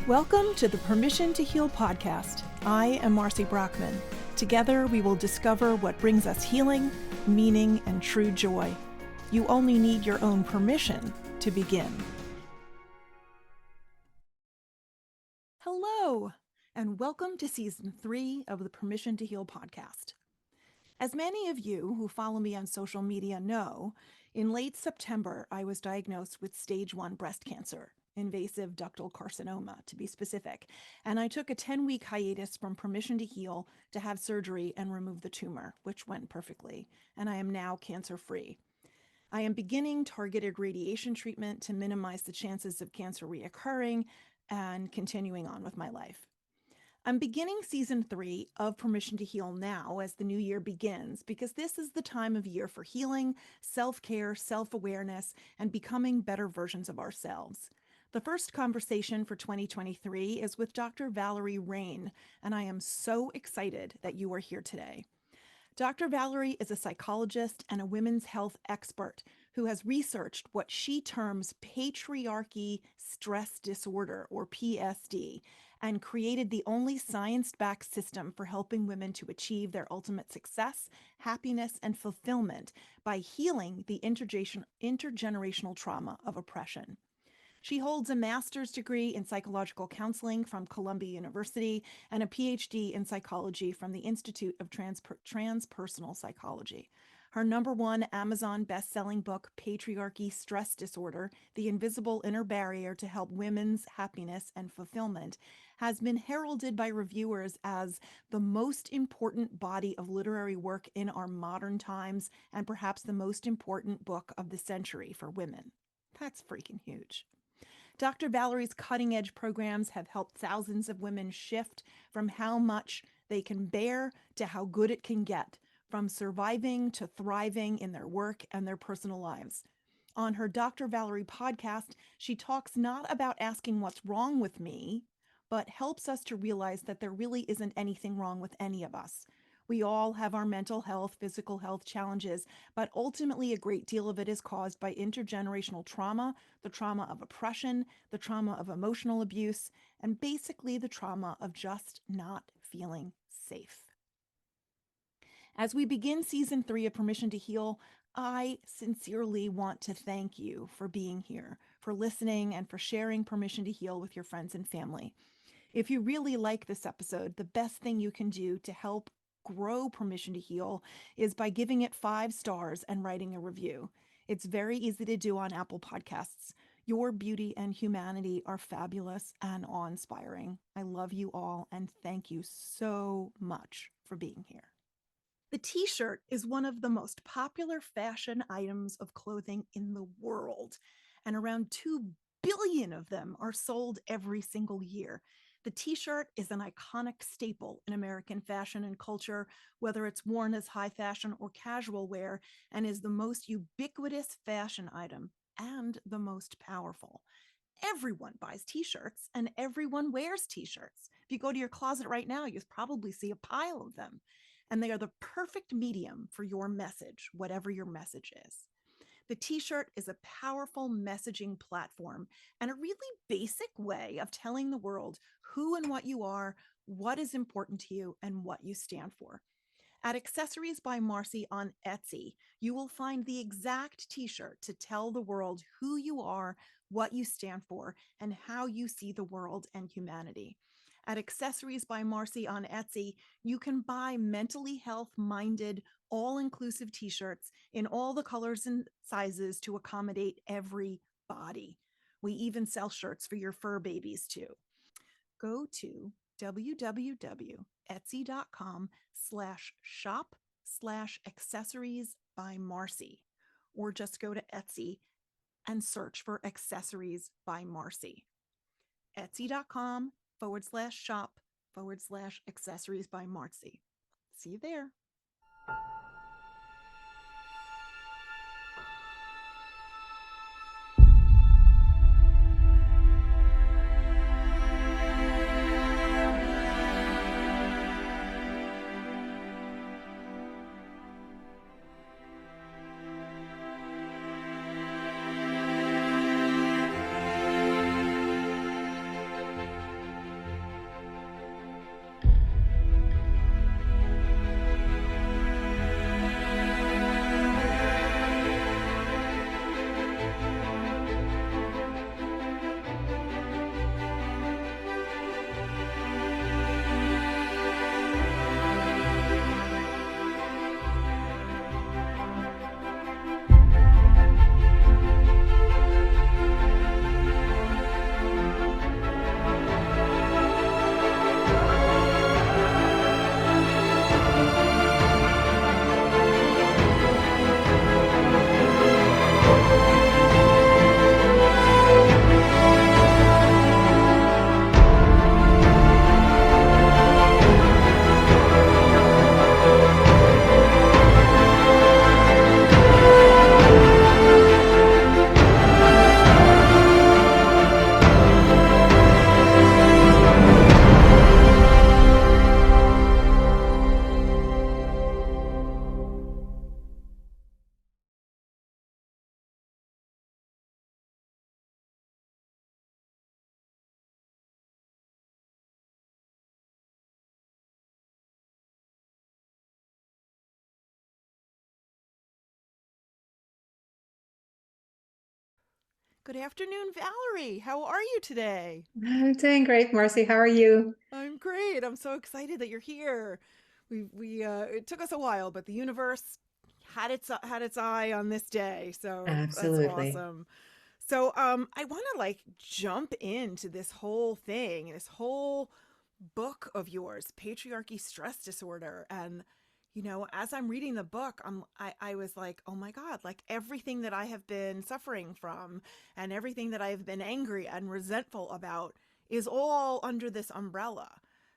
Welcome to the Permission to Heal podcast. I am Marci Brockman. Together, we will discover what brings us healing, meaning, and true joy. You only need your own permission to begin. Hello, and welcome to Season 3 of the Permission to Heal podcast. As many of you who follow me on social media know, in late September, I was diagnosed with stage 1 breast cancer. Invasive ductal carcinoma, to be specific. And I took a 10-week hiatus from Permission to Heal to have surgery and remove the tumor, which went perfectly. And I am now cancer-free. I am beginning targeted radiation treatment to minimize the chances of cancer reoccurring and continuing on with my life. I'm beginning Season 3 of Permission to Heal now as the new year begins, because this is the time of year for healing, self-care, self-awareness, and becoming better versions of ourselves. The first conversation for 2023 is with Dr. Valerie Rein, and I am so excited that you are here today. Dr. Valerie is a psychologist and a women's health expert who has researched what she terms Patriarchy Stress Disorder, or PSD, and created the only science-backed system for helping women to achieve their ultimate success, happiness, and fulfillment by healing the intergenerational trauma of oppression. She holds a master's degree in psychological counseling from Columbia University and a PhD in psychology from the Institute of Transpersonal Psychology. Her #1 Amazon best-selling book, Patriarchy Stress Disorder, The Invisible Inner Barrier to Help Women's Happiness and Fulfillment, has been heralded by reviewers as the most important body of literary work in our modern times and perhaps the most important book of the century for women. That's freaking huge. Dr. Valerie's cutting-edge programs have helped thousands of women shift from how much they can bear to how good it can get, from surviving to thriving in their work and their personal lives. On her Dr. Valerie podcast, she talks not about asking what's wrong with me, but helps us to realize that there really isn't anything wrong with any of us. We all have our mental health, physical health challenges, but ultimately a great deal of it is caused by intergenerational trauma, the trauma of oppression, the trauma of emotional abuse, and basically the trauma of just not feeling safe. As we begin Season 3 of Permission to Heal, I sincerely want to thank you for being here, for listening, and for sharing Permission to Heal with your friends and family. If you really like this episode, the best thing you can do to help grow Permission to Heal is by giving it 5 stars and writing a review. It's very easy to do on Apple Podcasts. Your beauty and humanity are fabulous and awe-inspiring. I love you all and thank you so much for being here. The t-shirt is one of the most popular fashion items of clothing in the world, and around 2 billion of them are sold every single year. The t-shirt is an iconic staple in American fashion and culture, whether it's worn as high fashion or casual wear, and is the most ubiquitous fashion item and the most powerful. Everyone buys t-shirts and everyone wears t-shirts. If you go to your closet right now, you probably see a pile of them, and they are the perfect medium for your message, whatever your message is. The t-shirt is a powerful messaging platform and a really basic way of telling the world who and what you are, what is important to you, and what you stand for. At Accessories by Marci on Etsy, you will find the exact t-shirt to tell the world who you are, what you stand for, and how you see the world and humanity. At Accessories by Marci on Etsy, you can buy mentally health-minded, all-inclusive t-shirts in all the colors and sizes to accommodate every body. We even sell shirts for your fur babies too. Go to www.etsy.com/shop/accessories by Marci, or just go to Etsy and search for Accessories by Marci. Etsy.com/shop/accessories by Marci. See you there. Good afternoon, Valerie. How are you today? I'm doing great, Marci. How are you? I'm great. I'm so excited that you're here. We it took us a while, but the universe had its eye on this day, so that's Absolutely. awesome. So I want to like jump into this whole thing, this whole book of yours, Patriarchy Stress Disorder. And as I'm reading the book, I was like, oh my God, like everything that I have been suffering from and everything that I've been angry and resentful about is all under this umbrella.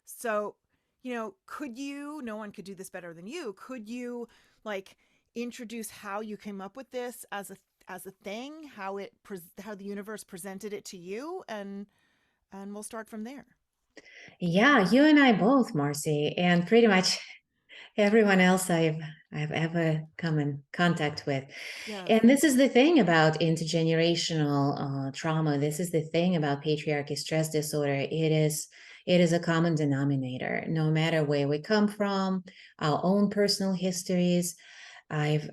So, could you, no one could do this better than you, could you like introduce how you came up with this as a thing, how the universe presented it to you, and we'll start from there. Yeah, you and I both, Marcy, and pretty much everyone else I've ever come in contact with. Yes. And this is the thing about intergenerational trauma. This is the thing about patriarchy stress disorder. It is a common denominator, no matter where we come from, our own personal histories. I've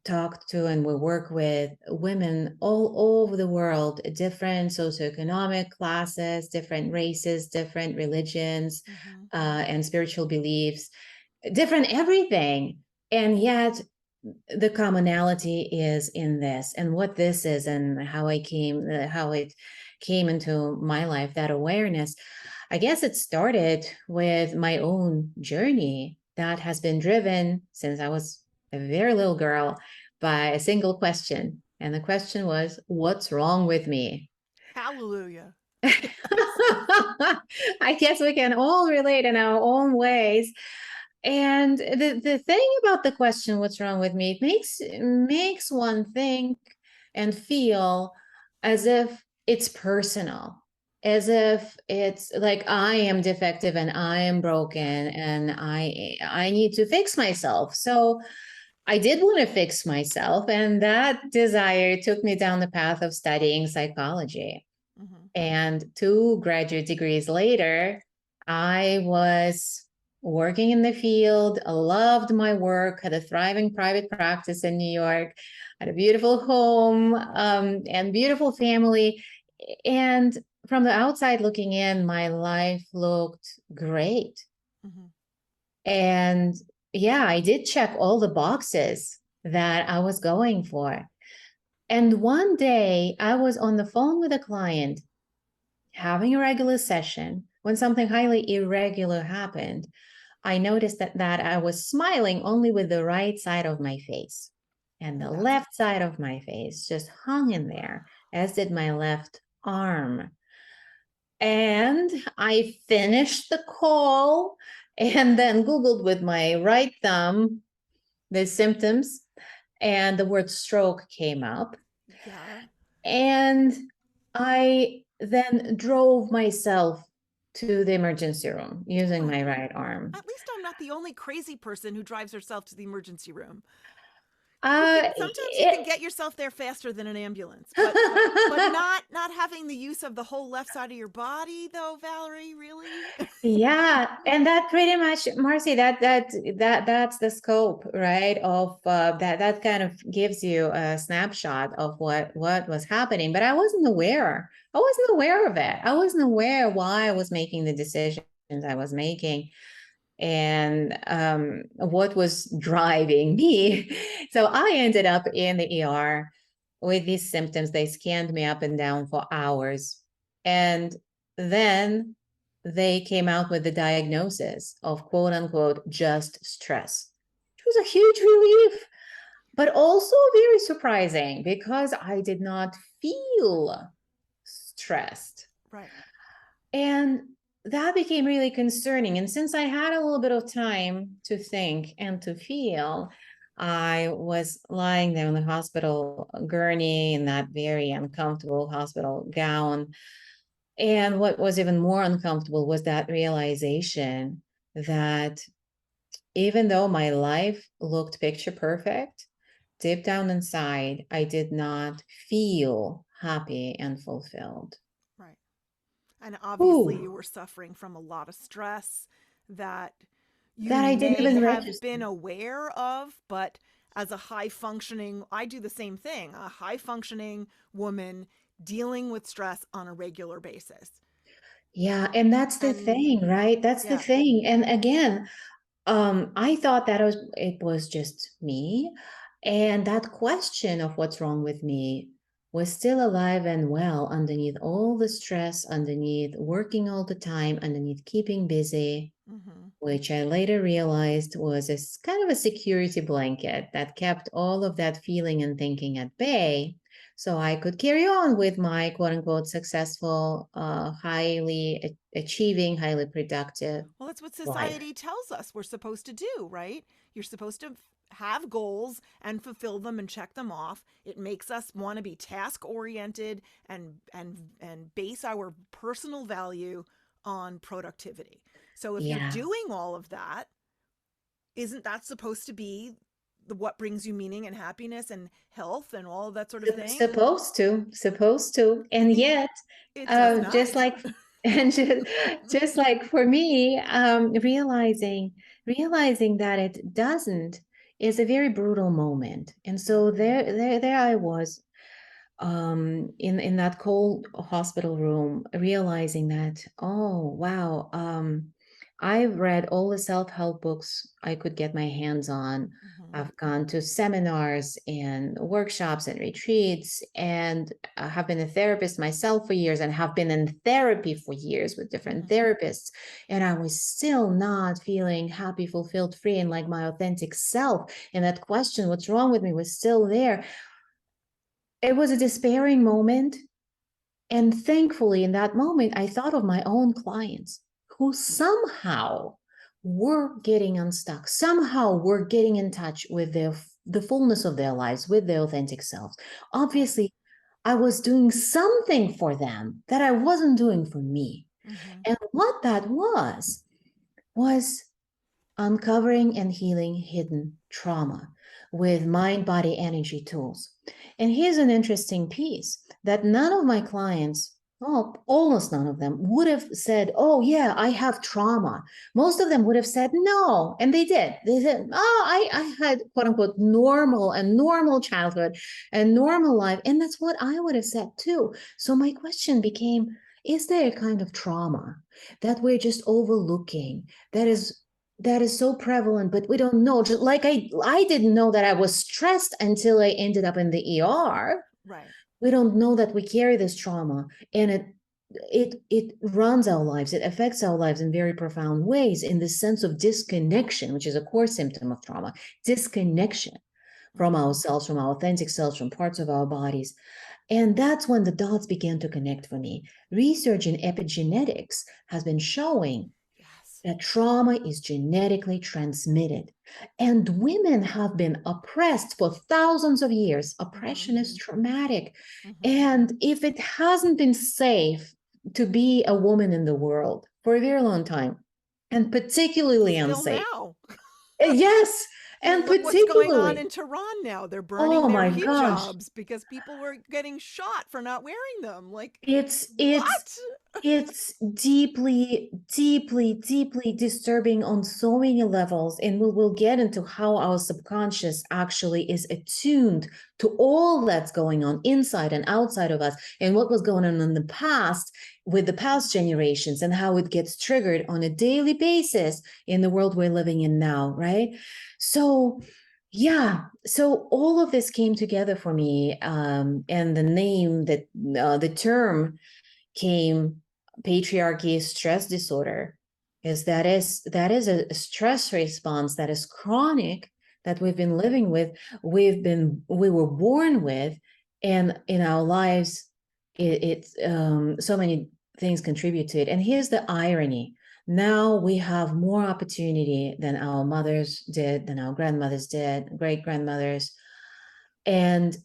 talked to and we work with women all over the world, different socioeconomic classes, different races, different religions, Mm-hmm. and spiritual beliefs, different everything. And yet, the commonality is in this and what this is and how it came into my life, that awareness. I guess it started with my own journey that has been driven since I was a very little girl by a single question. And the question was, what's wrong with me? Hallelujah. I guess we can all relate in our own ways. And the thing about the question, what's wrong with me, it makes one think and feel as if it's personal, as if it's like I am defective and I am broken and I need to fix myself. So I did want to fix myself, and that desire took me down the path of studying psychology. Mm-hmm. And 2 graduate degrees later, I was working in the field, loved my work, had a thriving private practice in New York, had a beautiful home, and beautiful family. And from the outside looking in, my life looked great. Mm-hmm. And yeah, I did check all the boxes that I was going for. And one day I was on the phone with a client having a regular session when something highly irregular happened. I noticed that I was smiling only with the right side of my face. And Oh, the that's left side of my face just hung in there, as did my left arm. And I finished the call and then Googled with my right thumb the symptoms, and the word stroke came up. yeah. And I then drove myself to the emergency room using Well, my right arm. at least I'm not the only crazy person who drives herself to the emergency room. You can sometimes you It, can get yourself there faster than an ambulance, but not having the use of the whole left side of your body though, Valerie, really? yeah, and that pretty much, Marcy, that's the scope, right? Of that kind of gives you a snapshot of what was happening. But I wasn't aware. I wasn't aware of it. I wasn't aware why I was making the decisions I was making and what was driving me. So I ended up in the ER with these symptoms. They scanned me up and down for hours. And then they came out with the diagnosis of quote unquote just stress, which was a huge relief, but also very surprising because I did not feel stressed. Right. And that became really concerning. And since I had a little bit of time to think and to feel, I was lying there on the hospital gurney in that very uncomfortable hospital gown. And what was even more uncomfortable was that realization that even though my life looked picture perfect, deep down inside, I did not feel happy and fulfilled. Right. And obviously, Ooh, you were suffering from a lot of stress that you that I didn't may even have register. been aware of, but as a high functioning, I do the same thing, a high functioning woman dealing with stress on a regular basis. Yeah, and that's the And thing, right? That's the yeah. thing. And again, I thought that it was just me. And that question of what's wrong with me was still alive and well underneath all the stress, underneath working all the time, underneath keeping busy, Mm-hmm. which I later realized was kind of a security blanket that kept all of that feeling and thinking at bay. So I could carry on with my quote unquote successful, highly achieving, highly productive Well, that's what life. society tells us we're supposed to do, right? You're supposed to have goals and fulfill them and check them off. It makes us want to be task oriented and base our personal value on productivity. So if you're Yeah. doing all of that, isn't that supposed to be what brings you meaning and happiness and health and all of that sort of thing? Supposed to, I and think yet, it does just not. like, and just like for me, realizing that it doesn't is a very brutal moment. And so Mm-hmm. there I was, in that cold hospital room, realizing that, oh wow, I've read all the self-help books I could get my hands on. Mm-hmm. I've gone to seminars and workshops and retreats, and I have been a therapist myself for years and have been in therapy for years with different Mm-hmm. therapists. And I was still not feeling happy, fulfilled, free, and like my authentic self. And that question, what's wrong with me, was still there. It was a despairing moment. And thankfully, in that moment, I thought of my own clients who somehow were getting unstuck, somehow were getting in touch with the fullness of their lives, with their authentic selves. Right. Obviously, I was doing something for them that I wasn't doing for me. Mm-hmm. And what that was uncovering and healing hidden trauma with mind body energy tools. And here's an interesting piece that none of my clients, well, almost none of them, would have said, oh, yeah, I have trauma. Most of them would have said no. And they did. They said, oh, I had quote unquote normal childhood and normal life. And that's what I would have said too. So my question became, is there a kind of trauma that we're just overlooking that is so prevalent, but we don't know. Just like I didn't know that I was stressed until I ended up in the ER. Right. We don't know that we carry this trauma, and it runs our lives. It affects our lives in very profound ways. In the sense of disconnection, which is a core symptom of trauma, disconnection from Mm-hmm. ourselves, from our authentic selves, from parts of our bodies. And that's when the dots began to connect for me. Research in epigenetics has been showing Yes. that trauma is genetically transmitted. And women have been oppressed for thousands of years. Mm-hmm. Oppression is traumatic. Mm-hmm. And if it hasn't been safe to be a woman in the world for a very long time, and particularly Still unsafe, now. yes, I mean, and look what's going on particularly, in Tehran now. They're burning oh their my gosh, hijabs because people were getting shot for not wearing them. Like, it's it's what? it's deeply disturbing on so many levels, and we'll get into how our subconscious actually is attuned to all that's going on inside and outside of us, and what was going on in the past with the past generations, and how it gets triggered on a daily basis in the world we're living in now, right? So yeah, so all of this came together for me, and the name that the term came, patriarchy stress disorder, is that is a stress response that is chronic, that we've been living with, we were born with, and in our lives it's so many things contribute to it. And here's the irony: now we have more opportunity than our mothers did, than our grandmothers did, great grandmothers, and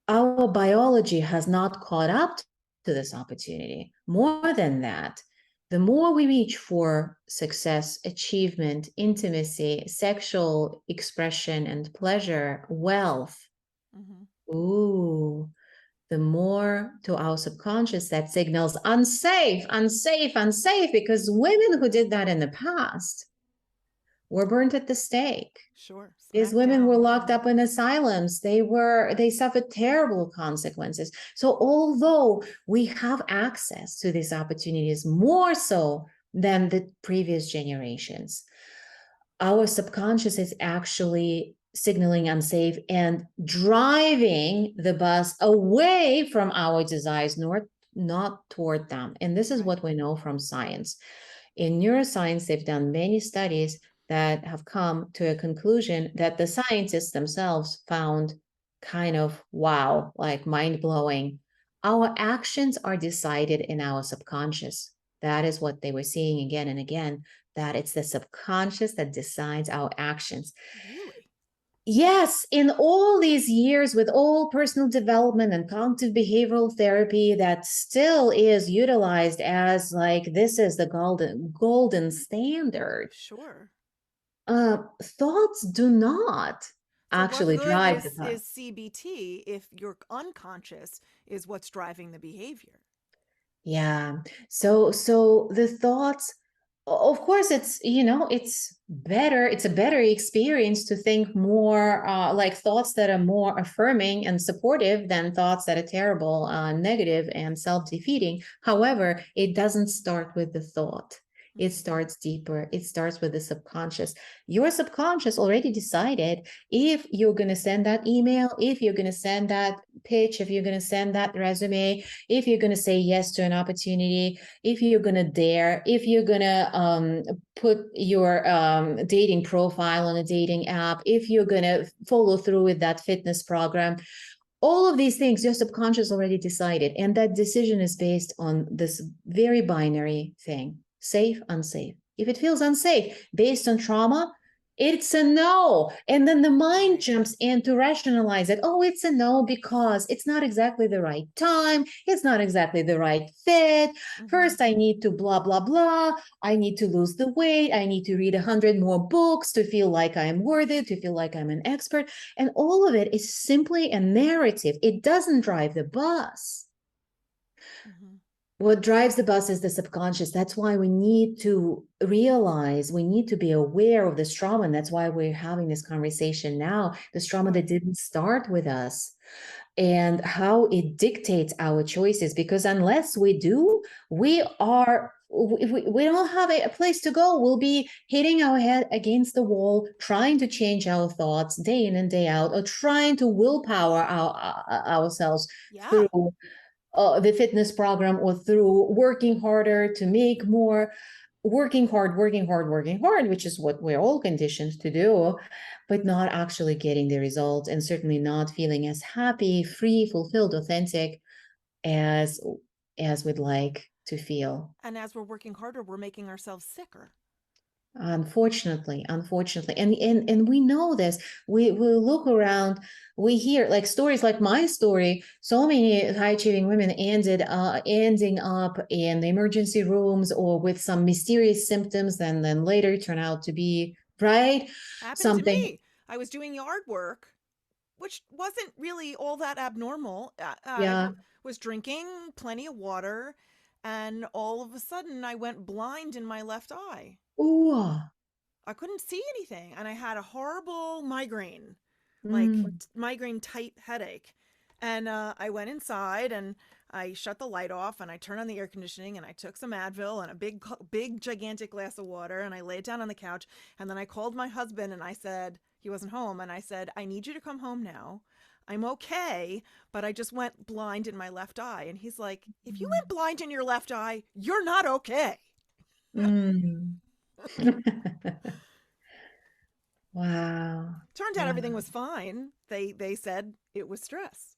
our biology has not caught up to this opportunity. More than that, the more we reach for success, achievement, intimacy, sexual expression, and pleasure, wealth, Mm-hmm. ooh, the more to our subconscious that signals unsafe, unsafe, unsafe, because women who did that in the past were burnt at the stake. Sure. These Smack women were down. locked up in asylums. They suffered terrible consequences. So although we have access to these opportunities more so than the previous generations, our subconscious is actually signaling unsafe and driving the bus away from our desires, not toward them. And this is Right. what we know from science. In neuroscience, they've done many studies that have come to a conclusion that the scientists themselves found kind of wow, like mind blowing. Our actions are decided in our subconscious. That is what they were seeing again and again, that it's the subconscious that decides our actions. Really? Yes, in all these years with all personal development and cognitive behavioral therapy, that still is utilized as like this is the golden standard. Sure. Thoughts do not So what actually good drive the is thought. CBT if your unconscious is what's driving the behavior? Yeah. So the thoughts, of course, it's a better experience to think more like thoughts that are more affirming and supportive than thoughts that are terrible, negative and self-defeating. However, it doesn't start with the thought. It Mm-hmm. starts deeper. It starts with the subconscious. Your subconscious already decided if you're going to send that email, if you're going to send that pitch, if you're going to send that resume, if you're going to say yes to an opportunity, if you're going to dare, if you're going to put your dating profile on a dating app, if you're going to follow through with that fitness program, all of these things your subconscious already decided. And that decision is based on this very binary thing: safe, unsafe. If it feels unsafe based on trauma, it's a no. And then the mind Right. jumps in to rationalize it. Oh, it's a no because it's not exactly the right time. It's not exactly the right fit. Mm-hmm. First, I need to blah, blah, blah. I need to lose the weight. I need to read 100 more books to feel like I'm worthy, to feel like I'm an expert. And all of it is simply a narrative. It doesn't drive the bus. Mm-hmm. What drives the bus is the subconscious. That's why we need to realize, we need to be aware of this trauma. And that's why we're having this conversation now. This trauma Sure. that didn't start with us and how it dictates our choices. Because unless we do, we don't have a place to go. We'll be hitting our head against the wall, trying to change our thoughts day in and day out, or trying to willpower ourselves Yeah. through the fitness program or through working harder to make more, working hard, which is what we're all conditioned to do, but not actually getting the results and certainly not feeling as happy, free, fulfilled, authentic as we'd like to feel. And as we're working harder, we're making ourselves sicker. Unfortunately, and we know this. We look around, we hear like stories like my story. So many high achieving women ending up in the emergency rooms or with some mysterious symptoms, and then later turn out to be right Happened to something. me. I was doing yard work, which wasn't really all that abnormal. Yeah. Was drinking plenty of water, and all of a sudden I went blind in my left eye. Ooh. I couldn't see anything, and I had a horrible migraine, like Mm, migraine type headache. And I went inside and I shut the light off and I turned on the air conditioning and I took some Advil and a big, gigantic glass of water and I laid down on the couch. And then I called my husband and I said, he wasn't home. And I said, I need you to come home now. I'm okay, but I just went blind in my left eye. And he's like, if you went blind in your left eye, you're not okay. mm. Wow. Turned out Wow. everything was fine. They said it was stress.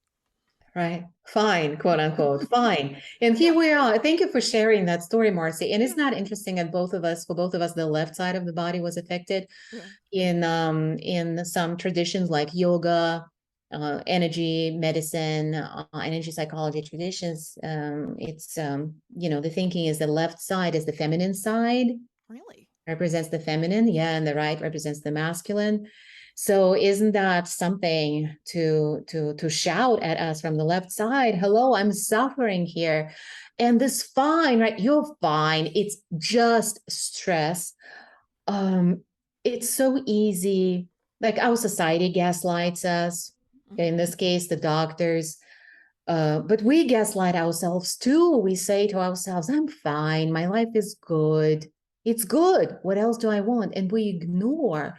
Right. Fine, quote unquote. Fine. And Yeah, here we are. Thank you for sharing that story, Marcy. And yeah, it's not interesting that for both of us, the left side of the body was affected yeah. in some traditions like yoga, energy medicine, energy psychology traditions. The thinking is the left side is the feminine side, Really? represents the feminine, yeah, and the right represents the masculine. So isn't that something to shout at us from the left side? Hello, I'm suffering here. And this fine, right? You're fine. It's just stress. Um, it's so easy. Like our society gaslights us. In Mm-hmm. this case, the doctors. But we gaslight ourselves too. We say to ourselves, I'm fine. My life is good. It's good. What else do I want? And we Right.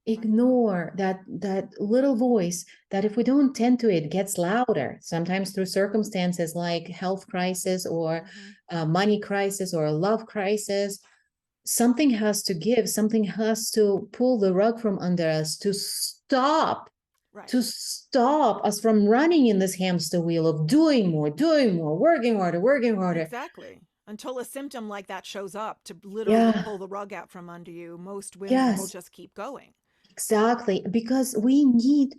ignore that little voice that if we don't tend to it gets louder, sometimes through circumstances like health crisis or Mm-hmm. money crisis or a love crisis. Something has to give, something has to pull the rug from under us Right. to stop us from running in this hamster wheel of doing more, working harder. Exactly. Until a symptom like that shows up to literally Yeah, pull the rug out from under you, most women will yes, just keep going. exactly. Because we need,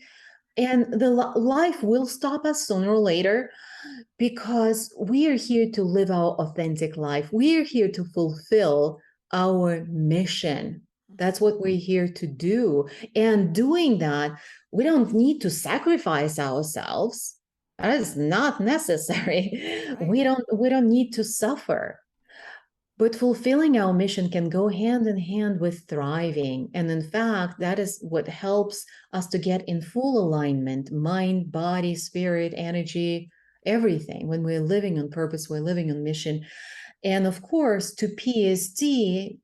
and the life will stop us sooner or later, because we are here to live our authentic life. We are here to fulfill our mission. That's Mm-hmm. what we're here to do. And doing that, we don't need to sacrifice ourselves. That is not necessary. Right. We don't need to suffer. But fulfilling our mission can go hand in hand with thriving. And in fact, that is what helps us to get in full alignment: mind, body, spirit, energy, everything. When we're living on purpose, we're living on mission. And of course, to PSD,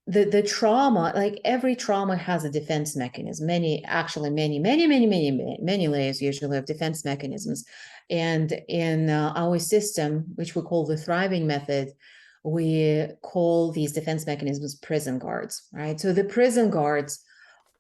the trauma, like every trauma has a defense mechanism. Many layers usually have defense mechanisms. And in our system, which we call the thriving method, we call these defense mechanisms prison guards, right? So the prison guards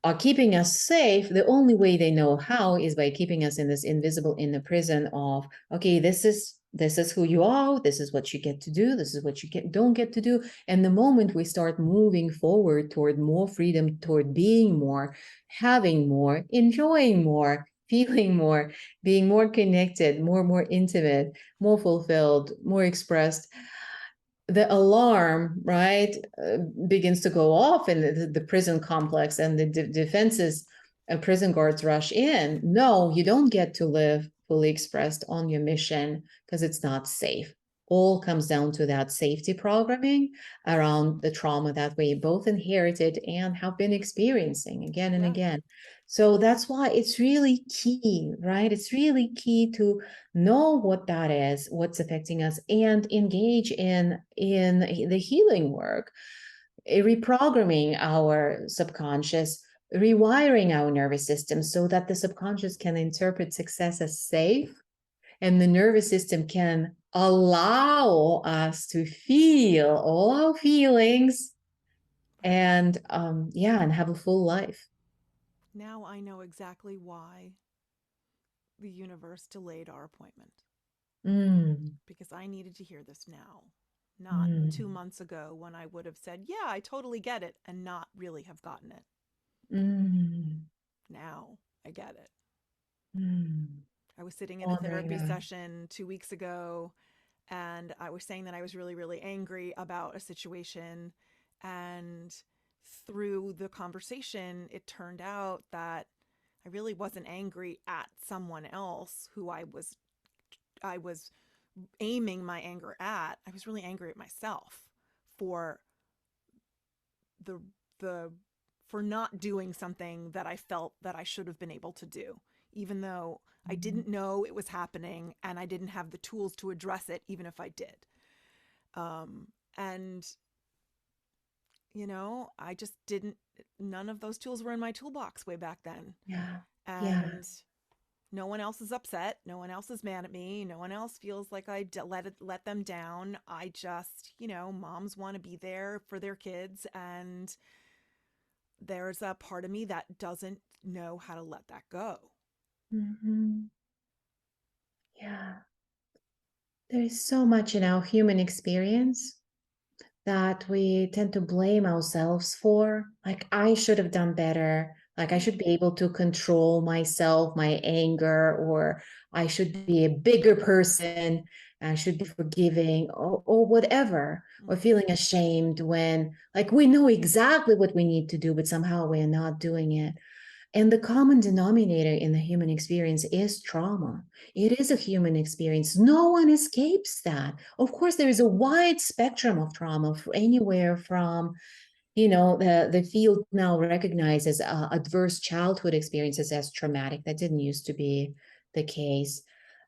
are keeping us safe. The only way they know how is by keeping us in this invisible inner prison of, okay, this is who you are, this is what you get to do, this is what you don't get to do. And the moment we start moving forward toward more freedom, toward being more, having more, enjoying more, feeling more, being more connected, more intimate, more fulfilled, more expressed, the alarm, right, begins to go off in the prison complex, and the defenses, prison guards rush in. No, you don't get to live fully expressed on your mission because it's not safe. All comes down to that safety programming around the trauma that we both inherited and have been experiencing again and Yeah. again. So that's why it's really key, right? It's really key to know what that is, what's affecting us, and engage in the healing work, reprogramming our subconscious, rewiring our nervous system so that the subconscious can interpret success as safe, and the nervous system can allow us to feel all our feelings, Right. and yeah, and have a full life. Now I know exactly why the universe delayed our appointment, Mm, because I needed to hear this now, not two mm, months ago when I would have said, yeah, I totally get it, and not really have gotten it. mm, Now I get it. mm. I was sitting in a Honoring therapy that. session 2 weeks ago, and I was saying that I was really, really angry about a situation. And through the conversation, it turned out that I really wasn't angry at someone else who I was aiming my anger at. I was really angry at myself for the the for not doing something that I felt that I should have been able to do, even though I Mm. didn't know it was happening and I didn't have the tools to address it, even if I did. And I just didn't. None of those tools were in my toolbox way back then, Yeah. Yeah. and no one else is upset. No one else is mad at me. No one else feels like let them down. I just, moms want to be there for their kids, and there's a part of me that doesn't know how to let that go. Hmm. Yeah. There is so much in our human experience that we tend to blame ourselves for. Like, I should have done better. Like, I Right. should be able to control myself, my anger, or I should be a bigger person. I should be forgiving, or whatever, or Mm-hmm. feeling ashamed when, like, we know exactly what we need to do, but somehow we're not doing it. And the common denominator in the human experience is trauma. It is a human experience. No one escapes that. Of course, there is a wide spectrum of trauma, anywhere from the field now recognizes adverse childhood experiences as traumatic. That didn't used to be the case.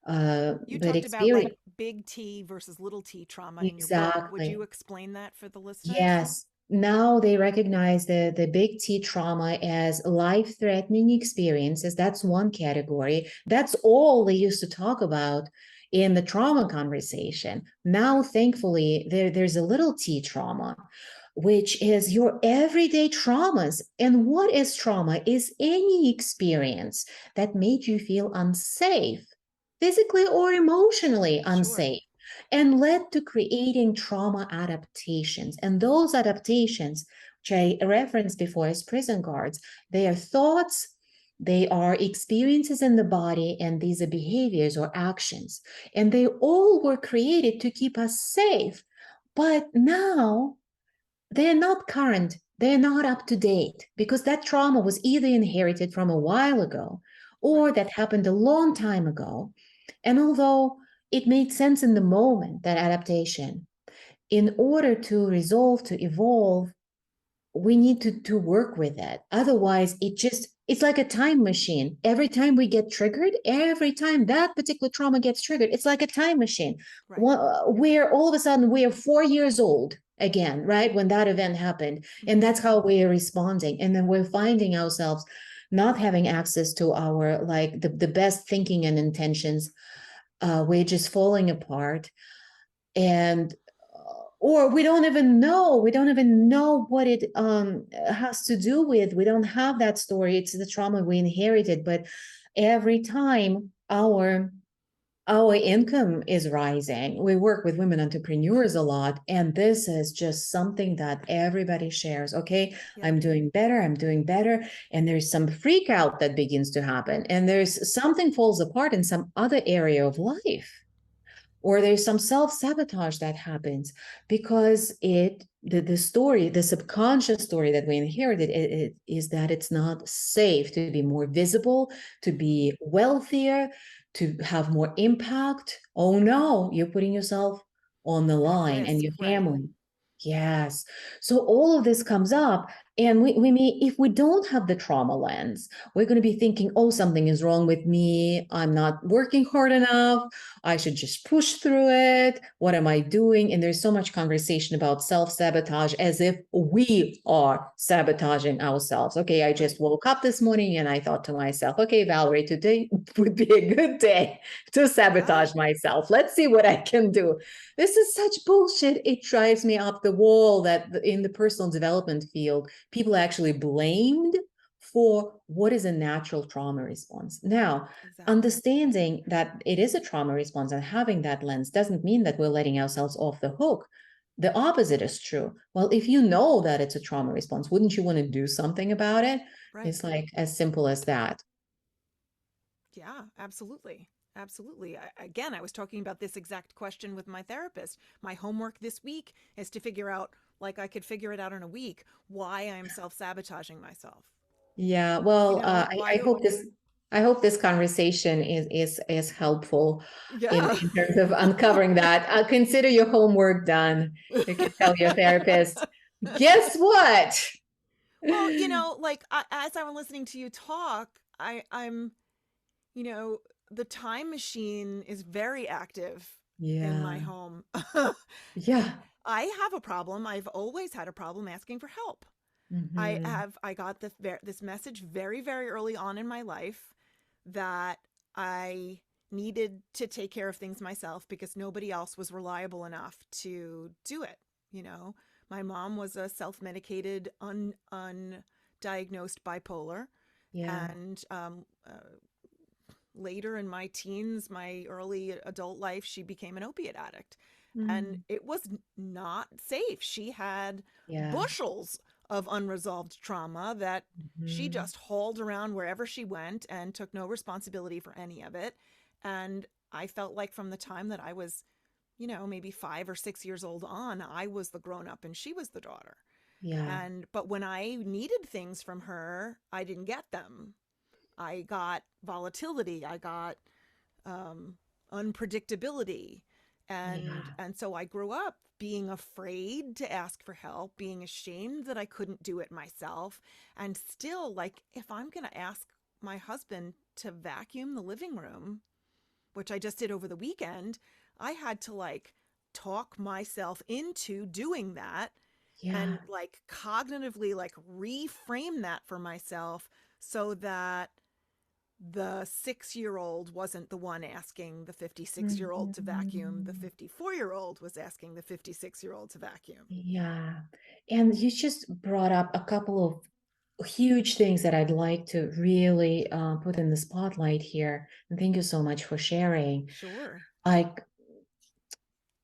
You But talked about like experience, big T versus little t trauma in your book. Would you exactly. explain that for the listeners? Yes. Now they recognize the big T trauma as life-threatening experiences. That's one category. That's all they used to talk about in the trauma conversation. Now, thankfully, there's a little T trauma, which is your everyday traumas. And what is trauma? Is any experience that made you feel unsafe, physically or emotionally Sure. unsafe, and led to creating trauma adaptations. And those adaptations, which I referenced before as prison guards, they are thoughts, they are experiences in the body, and these are behaviors or actions. And they all were created to keep us safe. But now they're not current, they're not up to date because that trauma was either inherited from a while ago or Right. that happened a long time ago. And although it made sense in the moment, that adaptation, in order to resolve, to evolve, we need to work with it. Otherwise, it's like a time machine. Every time we get triggered, every time that particular trauma gets triggered, it's like a time machine Right. where all of a sudden we are 4 years old again, right? When that event happened. And Mm-hmm. that's how we are responding. And then we're finding ourselves not having access to our like the best thinking and intentions. We're just falling apart. And or we don't even know what it has to do with. We don't have that story. It's the trauma we inherited. But every time our income is rising, we work with women entrepreneurs a lot, and this is just something that everybody shares. Okay, Yep. I'm doing better, and there's some freak out that begins to happen, and there's something falls apart in some other area of life, or there's some self-sabotage that happens because the story, the subconscious story that we inherited, it is that it's not safe to be more visible, to Mm-hmm. be wealthier, to have more impact. Oh no, you're putting yourself on the At line and risk. your Right. family. Yes. So all of this comes up, and we may, if we don't have the trauma lens, we're going to be thinking, oh, something is wrong with me, I'm not working hard enough, I should just push through it. What am I doing? And there's so much conversation about self sabotage as if we are sabotaging ourselves. Okay, I Right. just woke up this morning and I thought to myself, okay, Valerie, today would be a good day to Yeah. sabotage myself. Let's see what I can do. This is such bullshit. It drives me up the wall that in the personal development field, people actually blamed for what is a natural trauma response. Now, Exactly. understanding that it is a trauma response and having that lens doesn't mean that we're letting ourselves off the hook. The opposite is true. Well, if you know that it's a trauma response, wouldn't you want to do something about it? Right. It's like as simple as that. Yeah, absolutely. Absolutely. Again, I was talking about this exact question with my therapist. My homework this week is to figure out, like I could figure it out in a week, why I'm self sabotaging myself. Yeah, You well, know, why do, I hope this conversation is helpful yeah. in terms of uncovering that. Consider your homework done. You can tell your therapist, guess what? Well, like as I'm listening to you talk, I'm, you know, the time machine is very active in my Yeah, home. yeah. I have a problem. I've always had a problem asking for help. Hmm. I got this message very very early on in my life that I needed to take care of things myself because nobody else was reliable enough to do it. You know, my mom was a self-medicated, undiagnosed bipolar, Yeah. and later in my teens, my early adult life, she became an opiate addict. And Mm. it was not safe. She had Yeah. bushels of unresolved trauma that she Hmm. just hauled around wherever she went and took no responsibility for any of it. And I felt like from the time that I was, maybe 5 or 6 years old on, I was the grown up and she was the daughter. Yeah. But when I needed things from her, I didn't get them. I got volatility. I got um, unpredictability. Yeah. And so I grew up being afraid to ask for help, being ashamed that I couldn't do it myself, and still like if I'm going to ask my husband to vacuum the living room, which I just did over the weekend, I had to like talk myself into doing that and Yeah. like cognitively like reframe that for myself so that the 6-year-old wasn't the one asking the 56-year-old to vacuum. The Mhm. 54-year-old was asking the 56-year-old to vacuum. Yeah. And you just brought up a couple of huge things that I'd like to really put in the spotlight here. And thank you so much for sharing. Sure. Like,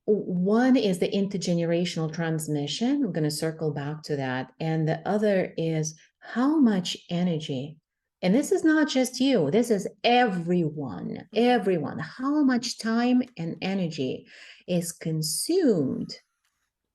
one is the intergenerational transmission. I'm going to circle back to that. And the other is how much energy, and this is not just you, this is everyone, Mm-hmm. everyone, how much time and energy is consumed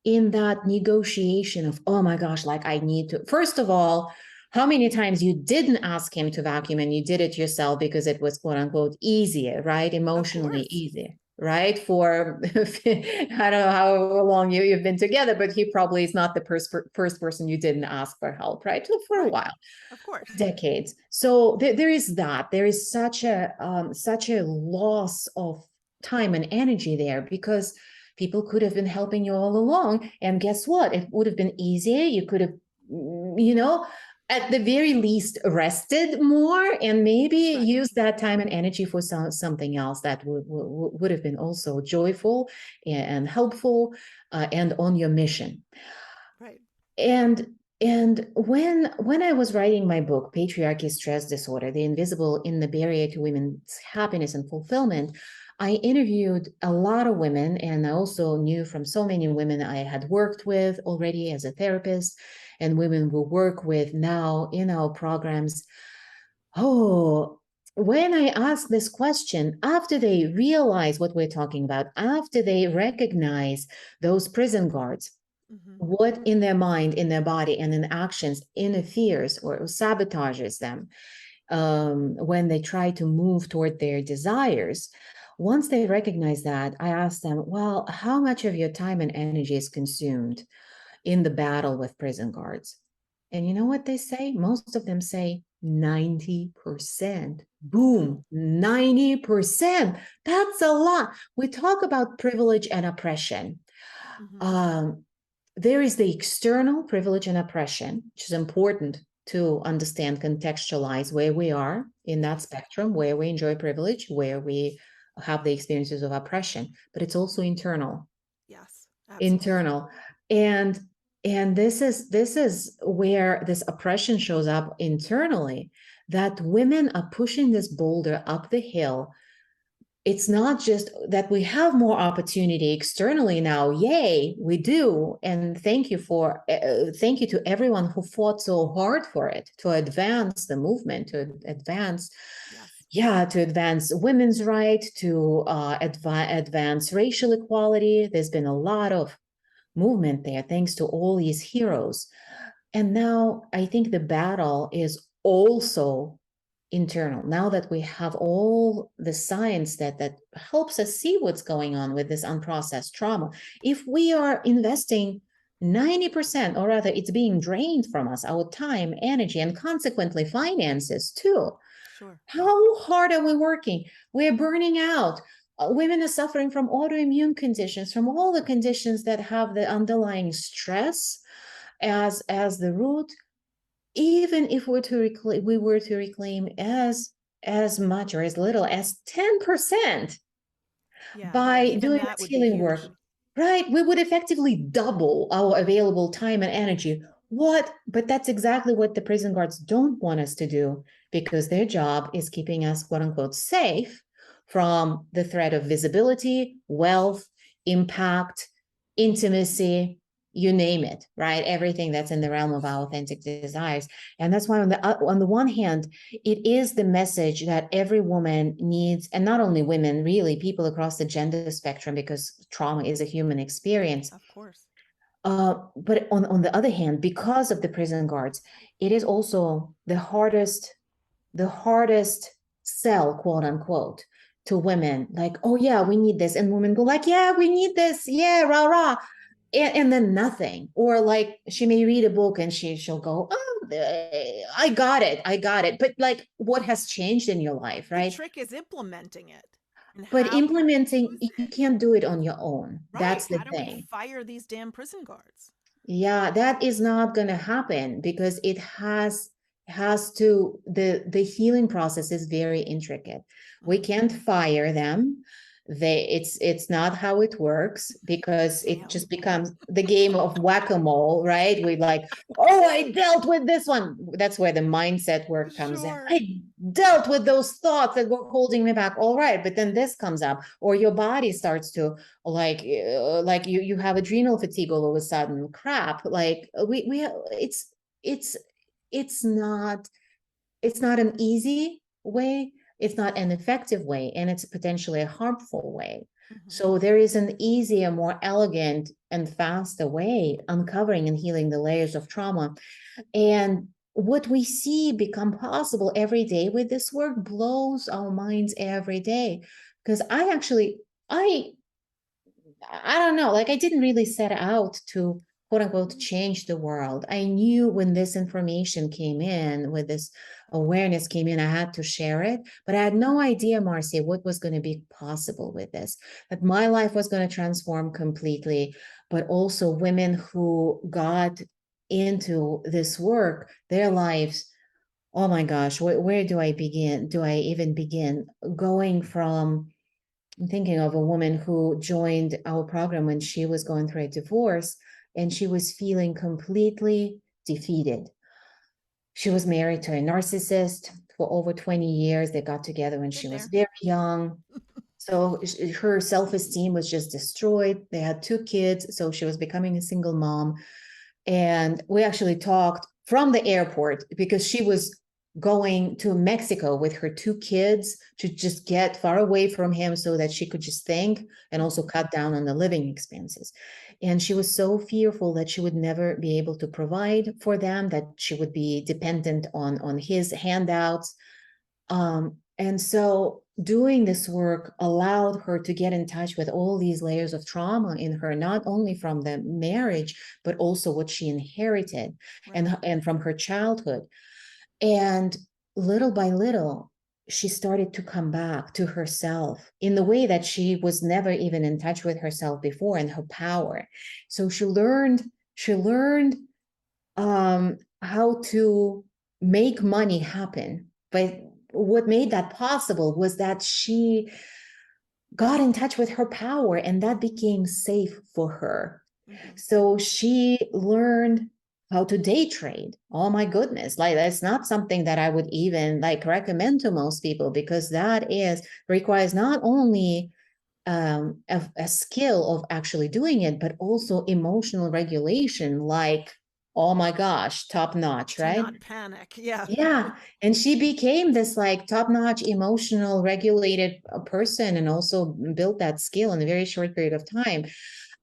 in that negotiation of, oh my gosh, like I need to, first of all, how many times you didn't ask him to vacuum and you did it yourself because it was quote unquote easier, right? Of Emotionally course. easier, right? For I don't know how long you've been together, but he probably is not the first person you didn't ask for help, right? For a Right. while, Of course. decades. So there is that. There is such a loss of time and energy there because people could have been helping you all along. And guess what? It would have been easier. You could have, you know, at the very least rested more and maybe Right. use that time and energy for something else that would have been also joyful and helpful and on your mission. Right. And when I was writing my book, Patriarchy Stress Disorder, The Invisible in the Barrier to Women's Happiness and Fulfillment, I interviewed a lot of women, and I also knew from so many women I had worked with already as a therapist, and women we work with now in our programs. Oh, when I ask this question, after they realize what we're talking about, after they recognize those prison guards, Mm-hmm. what in their mind, in their body, and in actions interferes or sabotages them when they try to move toward their desires. Once they recognize that, I ask them, well, how much of your time and energy is consumed in the battle with prison guards? And you know what they say? Most of them say 90%. Mm-hmm. Boom, 90%. That's a lot. We talk about privilege and oppression. Mm-hmm. Um, there is the external privilege and oppression, which is important to understand, contextualize where we are in that Yes. spectrum, where we enjoy privilege, where we have the experiences of oppression, but it's also internal, Yes. Absolutely. internal. And this is where this oppression shows up internally, that women are pushing this boulder up the hill. It's not just that we have more opportunity externally now. Yay, we do. And thank you to everyone who fought so hard for it, to advance the movement, to advance, Yes. yeah, to advance women's right, to advance racial equality. There's been a lot of movement there thanks to all these heroes. And now I think the battle is also internal. Now that we have all the science that helps us see what's going on with this unprocessed trauma, if we are investing 90%, or rather it's being drained from us, our time, energy, and consequently finances too, Sure. how hard are we working? We're burning out. Women are suffering from autoimmune conditions, from all the conditions that have the underlying stress as the root. Even if we were to reclaim as much or as little as 10% Yeah. That by even doing that this would be healing work, huge. right? We would effectively double our available time and energy. What? But that's exactly what the prison guards don't want us to do because their job is keeping us, quote unquote, safe from the threat of visibility, wealth, impact, intimacy, you name it, right? Everything that's in the realm of our authentic desires. And that's why on the one hand, it is the message that every woman needs, and not only women, really people across the gender spectrum, because trauma is a human experience. Of course. But on the other hand, because of the prison guards, it is also the hardest sell, quote unquote, to women, like, oh yeah, we need this. And women go like, yeah, we need this. Yeah, rah, rah. And then nothing. Or like she may read a book and she'll go, oh, I got it. I got it. But like, what has changed in your life, The right? trick is implementing it and But how you implementing, use you it. can't do it on your own. Right. That's the How do we thing. fire these damn prison guards? Yeah, that is not going to happen because it has to, the healing process is very intricate. We Mhm. can't fire them. It's not how it works because it Damn. just becomes the game of whack-a-mole, right? We like, oh, I dealt with this one. That's where the mindset work comes in. Sure. I dealt with those thoughts that were holding me back. All right, but then this comes up, or your body starts to like you have adrenal fatigue all of a sudden. Crap, like we it's it's not it's not an easy way, it's not an effective way, and it's potentially a harmful way. Mhm. So there is an easier, more elegant and faster way uncovering and healing the layers of trauma. And what we see become possible every day with this work blows our minds every day. Because I I don't know, like I didn't really set out to quote unquote change the world. I knew when this information came in, with this awareness came in, I had to share it. But I had no idea, Marci, what was going to be possible with this, that my life was going to transform completely, but also women who got into this work, their lives. Oh my gosh, where do I begin? Do I even begin? Going from, I'm thinking of a woman who joined our program when she was going through a divorce and she was feeling completely defeated. She was married to a narcissist for over 20 years. They got together when she Been was there. very young. So her self esteem was just destroyed. They had two kids. So she was becoming a single mom. And we actually talked from the airport because she was going to Mexico with her two kids to just get far away from him so that she could just think and also Mhm. cut down on the living expenses. And she was so fearful that she would never be able to provide for them, that she would be dependent on his handouts. And so doing this work allowed her to get in touch with all these layers of trauma in her, not only from the marriage, but also what she inherited Right. and from her childhood. And little by little, she started to come back to herself in the way that she was never even in touch with herself before, and her power. So she learned how to make money happen. But what made that possible was that she got in touch with her power, and that became safe for her. Mhm. So she learned how to day trade. Oh my goodness. Like that's not something that I would even like recommend to most people, because that is requires not only a skill of actually doing it, but also emotional regulation, like, oh my gosh, top notch, To right? not panic. Yeah. Yeah. And she became this like top notch, emotional, regulated person, and also built that skill in a very short period of time.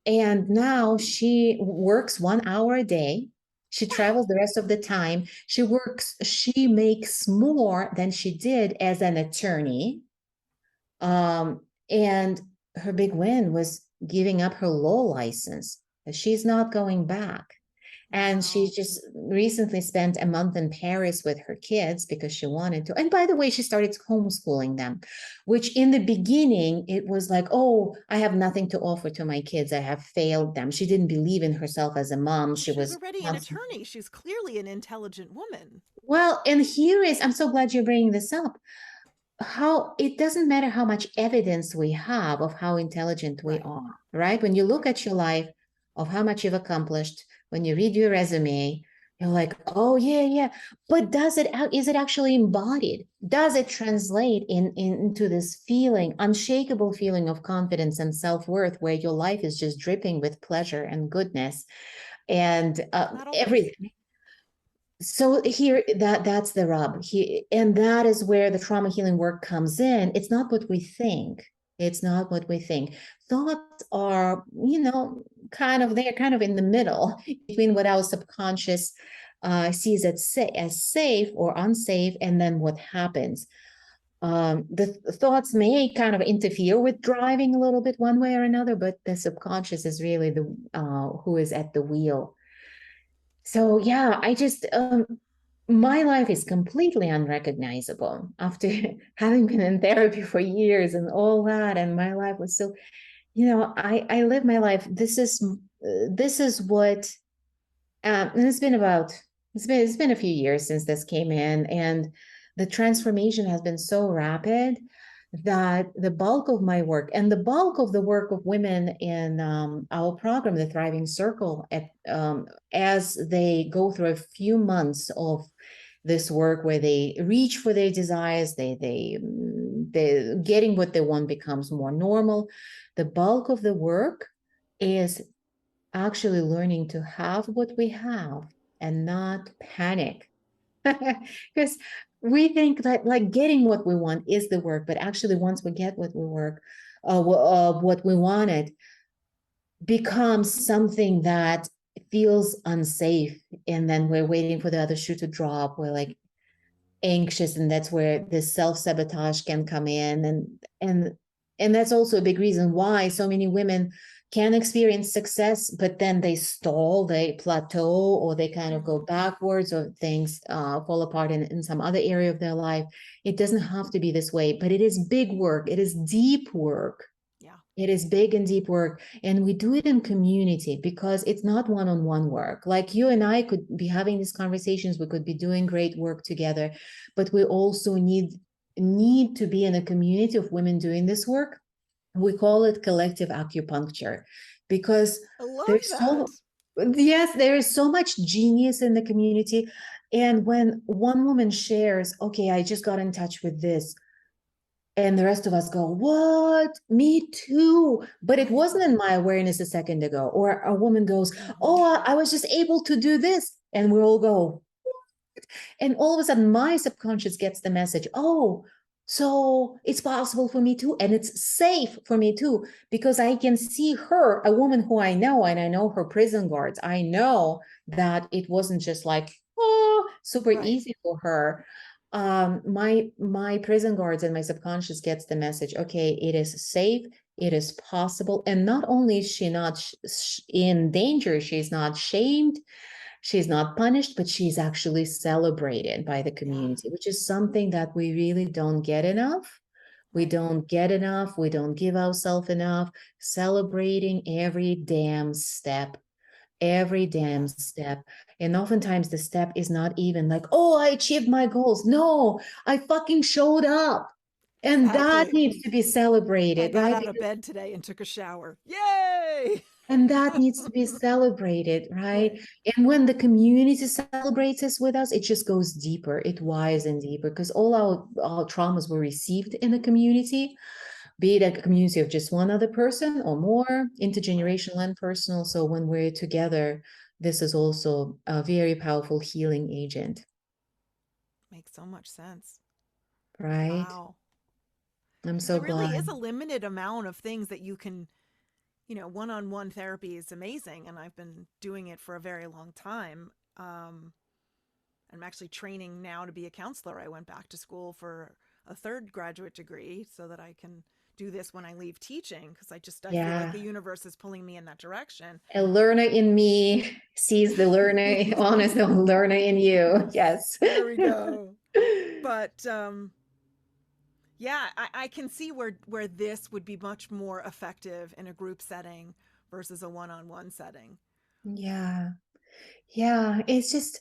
And now she works 1 hour a day. She travels the rest of the time. She makes more than she did as an attorney. Um, and her big win was giving up her law license. She's not going back. And she Wow. just recently spent a month in Paris with her kids because she wanted to. And by the way, she started homeschooling them, which in the beginning, it was like, oh, I have nothing to offer to my kids. I have failed them. She didn't believe in herself as a mom. Well, She she's was already an constantly, attorney. She's clearly an intelligent woman. well, and I'm so glad you're bringing this up. How it doesn't matter how much evidence we have of how intelligent we Right. are, right? When you look Right. at your life, of how much you've accomplished, when you read your resume, you're like, oh yeah, yeah. But is it actually embodied? Does it translate into this feeling, unshakable feeling of confidence and self-worth, where your life is just dripping with pleasure and goodness and Not always. everything? So here, that's the rub. And that is where the trauma healing work comes in. It's not what we think. It's not what we think. Thoughts are, they're kind of in the middle between what our subconscious sees as safe or unsafe, and then what happens. The thoughts may kind of interfere with driving a little bit one way or another, but the subconscious is really the who is at the wheel. So yeah, I just my life is completely unrecognizable after having been in therapy for years and all that, and my life was so, I live my life. This is what, and it's been a few years since this came in, and the transformation has been so rapid that the bulk of my work and the bulk of the work of women in our program, the Thriving Circle, as they go through a few months of this work where they reach for their desires, they getting what they want becomes more normal. The bulk of the work is actually learning to have what we have and not panic. Because we think that like getting what we want is the work, but actually once we get what we wanted becomes something that feels unsafe, and then we're waiting for the other shoe to drop. We're like anxious, and that's where this self-sabotage can come in, and that's also a big reason why so many women can experience success, but then they stall, they plateau, or they kind of go backwards, or things fall apart in some other area of their life. It doesn't have to be this way, but it is big work. It is deep work. Yeah. It is big and deep work. And we do it in community because it's not one-on-one work. Like you and I could be having these conversations, we could be doing great work together, but we also need to be in a community of women doing this work. We call it collective acupuncture because I love there's that. so, yes, there is so much genius in the community. And when one woman shares, okay, I just got in touch with this, and the rest of us go, what? Me too. But it Right. wasn't in my awareness a second ago. Or a woman goes, oh, I was just able to do this. And we all go, and all of a sudden my subconscious gets the message, oh, so it's possible for me too. And it's safe for me too, because I can see her, a woman who I know, and I know her prison guards. I know that it wasn't just like, oh, super Right. easy for her. My prison guards and my subconscious gets the message, okay, it is safe, it is possible. And not only is she not in danger, she's not shamed, she's not punished, but she's actually celebrated by the Yeah. community, which is something that we really don't get enough. We Right. don't get enough. We don't give ourselves enough. Celebrating every damn Yes. step. And oftentimes the step is not even like, oh, I achieved my goals. No, I fucking showed up. And that Exactly. needs to be I celebrated, got right? out of bed today and took a shower. Yay! And that needs to be celebrated, right? Right. And when the community celebrates us with us, it just goes deeper, it widens deeper, because all our traumas were received in a community, be it a community of just one other person or more, Right. intergenerational and personal. So when we're together, this is also a very powerful healing agent, Makes so much sense. right? Wow. I'm Because so there really is glad. a limited amount of things that you can, one on one therapy is amazing. And I've been doing it for a very long time. I'm actually training now to be a counselor. I went back to school for a third graduate degree so that I can do this when I leave teaching, because I feel like Yeah. the universe is pulling me in that direction. A learner in me sees the learner, honest learner in you. Yes. There we go. But yeah, I can see where this would be much more effective in a group setting versus a one-on-one setting. Yeah. Yeah. It's just,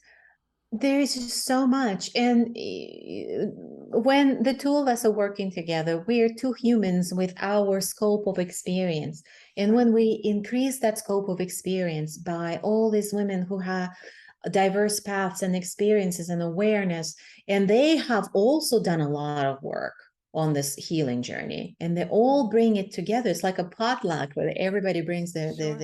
there's just so much. And when the two of us are working together, we're two humans with our scope of experience. And Right. when we increase that scope of experience by all these women who have diverse paths and experiences and awareness, and they have also done a lot of work on this healing journey, and they all bring it together. It's like a potluck where everybody brings Sure.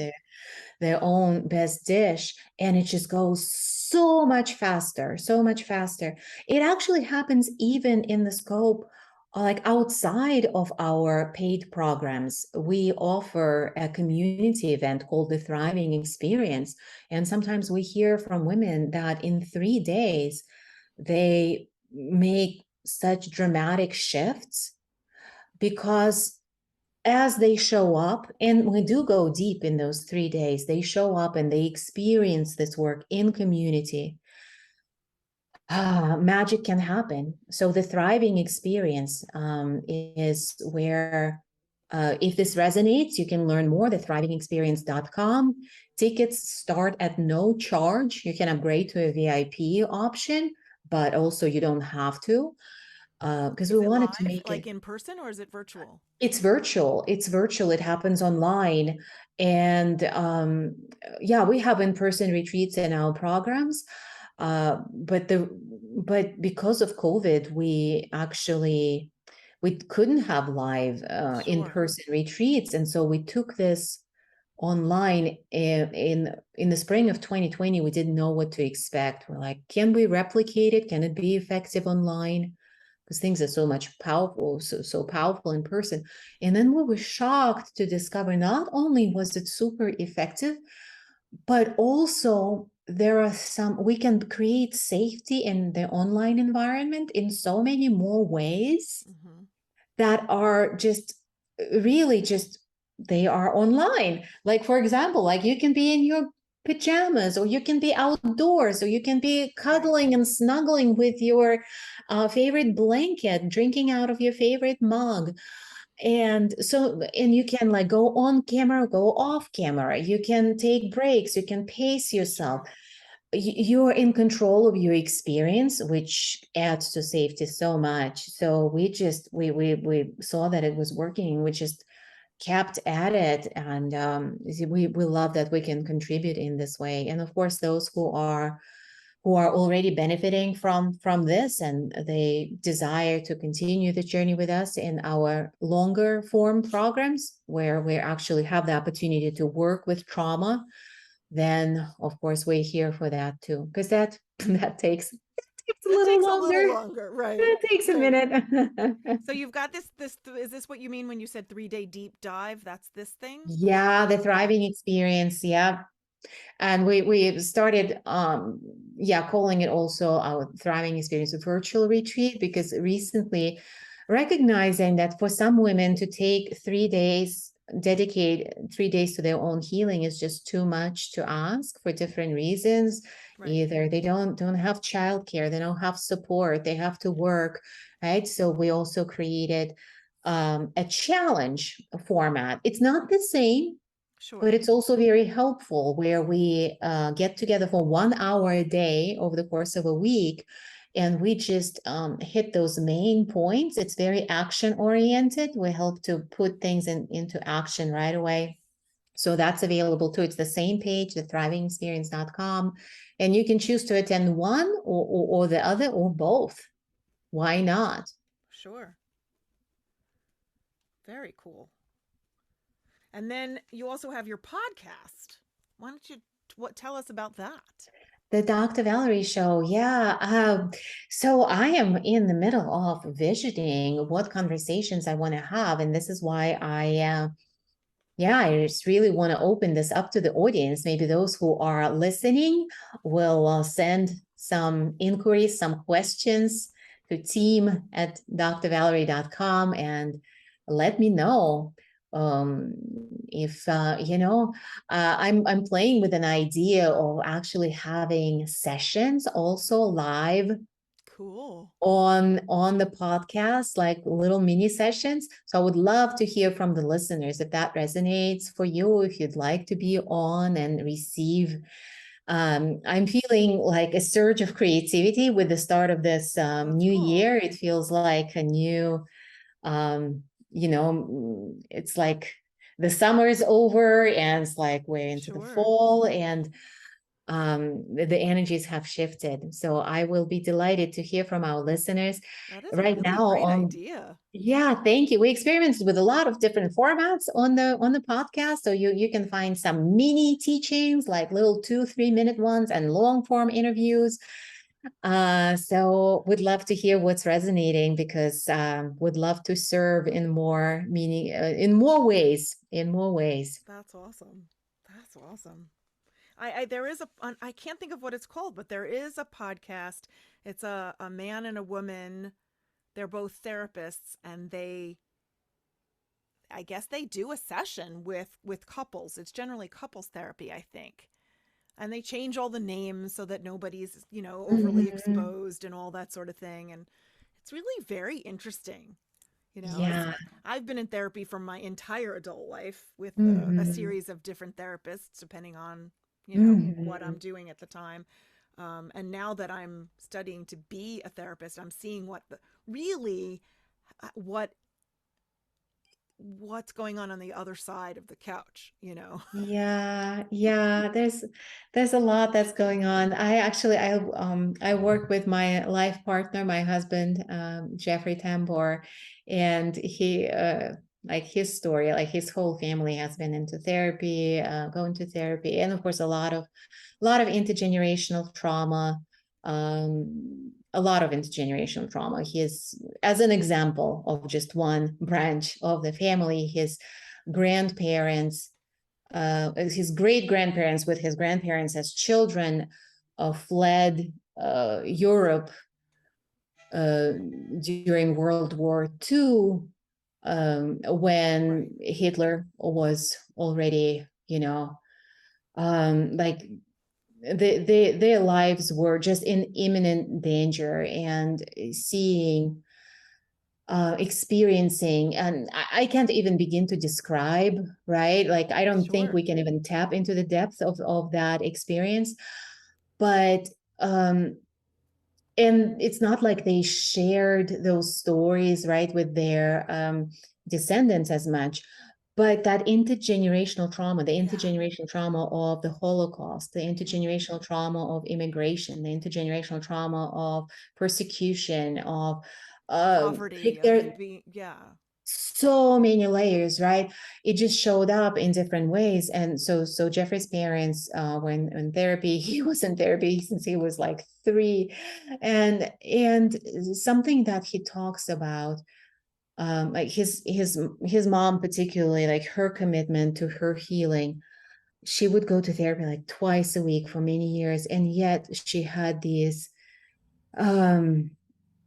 their own best dish, and it just goes so much faster, so much faster. It actually happens even in the scope, like outside of our paid programs. We offer a community event called the Thriving Experience, and sometimes we hear from women that in 3 days they make such dramatic shifts because as they show up, and we do go deep in those 3 days, they show up and they experience this work in community. Magic can happen. So the thriving experience is where, if this resonates, you can learn more, the thrivingexperience.com. Tickets start at no charge. You can upgrade to a VIP option, but also you don't have to, because we Is it wanted to live, make like it. in person, or is it virtual? It's virtual. It's virtual. It happens online. And yeah, we have in-person retreats in our programs. But because of COVID, we couldn't have live Sure. in-person retreats. And so we took this online in the spring of 2020. We didn't know what to expect. We're like, can we replicate it? Can it be effective online? Because things are so much powerful, so powerful in person. And then we were shocked to discover not only was it super effective, but also there are some, we can create safety in the online environment in so many more ways Mm-hmm. that are just really just, they are online. Like, for example, like you can be in your pajamas, or you can be outdoors, or you can be Right. cuddling and snuggling with your favorite blanket, drinking out of your favorite mug. And so, and you can like go on camera, go off camera, you can take breaks, you can pace yourself. Sure. You're in control of your experience, which adds to safety so much. So we saw that it was working. We just kept at it, and we love that we can contribute in this way. And of course, those who are already benefiting from this, and they desire to continue the journey with us in our longer form programs, where we actually have the opportunity to work with trauma, then of course we're here for that too, because that that takes a That little takes a little longer. longer, right? That takes a Right. minute. So you've got this is this what you mean when you said 3-day deep dive? That's this thing? Yeah, the Okay. thriving experience. Yeah. And we started yeah, calling it also our thriving experience virtual retreat, because recently recognizing that for some women to take 3 days, dedicate 3 days to their own healing is just too much to ask for different reasons. Right. Either they don't have childcare, they don't have support, they have to work, right? So we also created a challenge format. It's not the same, but Sure. it's also very helpful, where we get together for 1 hour a day over the course of a week, and we just hit those main points. It's very action oriented. We help to put things into action right away. So that's available too. It's the same page, the thrivingexperience.com, and you can choose to attend one or the other, or both. Why not? Sure. Very cool. And then you also have your podcast. Why don't you what tell us about that? The Dr. Valerie show, yeah. So I am in the middle of visioning what conversations I want to have, and this is why yeah, I just really want to open this up to the audience. Maybe those who are listening will send some inquiries, some questions to team@drvalerie.com, and let me know um, if I'm playing with an idea of actually having sessions also live Cool. on the podcast, like little mini sessions. So I would love to hear from the listeners if that resonates for you, if you'd like to be on and receive. I'm feeling like a surge of creativity with the start of this That's new cool. year. It feels like a new it's like the summer is over, and it's like we're into the Sure. fall, and the energies have shifted. So I will be delighted to hear from our listeners That is a right really now great on. idea. Yeah, thank you. We experimented with a lot of different formats on the podcast. So you can find some mini teachings, like little 2-3 minute ones, and long form interviews. So would love to hear what's resonating, because would love to serve in more meaning, in more ways, in more ways. That's awesome. That's awesome. I there is I can't think of what it's called, but there is a podcast. It's a man and a woman. they're both therapists, and I guess they do a session with couples. It's generally couples therapy, I think. And they change all the names so that nobody's, overly Mhm. exposed and all that sort of thing. And it's really very interesting. As Yeah. I've been in therapy for my entire adult life with a Mhm. series of different therapists, depending on, what I'm Mhm. doing at the time. And now that I'm studying to be a therapist, I'm seeing really what what's going on the other side of the couch. Yeah, yeah, there's a lot that's going on. I work with my life partner, my husband, Jeffrey Tambor, and he like his story, like his whole family has been into therapy, going to therapy, and of course a lot of intergenerational trauma, a lot of intergenerational trauma. He is, as an example of just one branch of the family, grandparents his great grandparents with his grandparents as children fled Europe uh, during World War II when Right. Hitler was already, like their lives were just in imminent danger, and experiencing, and I can't even begin to describe, right? Like, I don't think Sure. we can even tap into the depth of that experience. But um and it's not like they shared those stories, right, with their descendants as much. But that intergenerational trauma, the Yeah. intergenerational trauma of the Holocaust, the Hmm. intergenerational trauma of immigration, the intergenerational trauma of persecution, of Poverty. like, I mean, there yeah. so many layers, right? It just showed up in different ways. And so Jeffrey's parents when in therapy, he was in therapy since he was like 3. And something that he talks about, like his mom, particularly, like her commitment to her healing. She would go to therapy like twice a week for many years, and yet um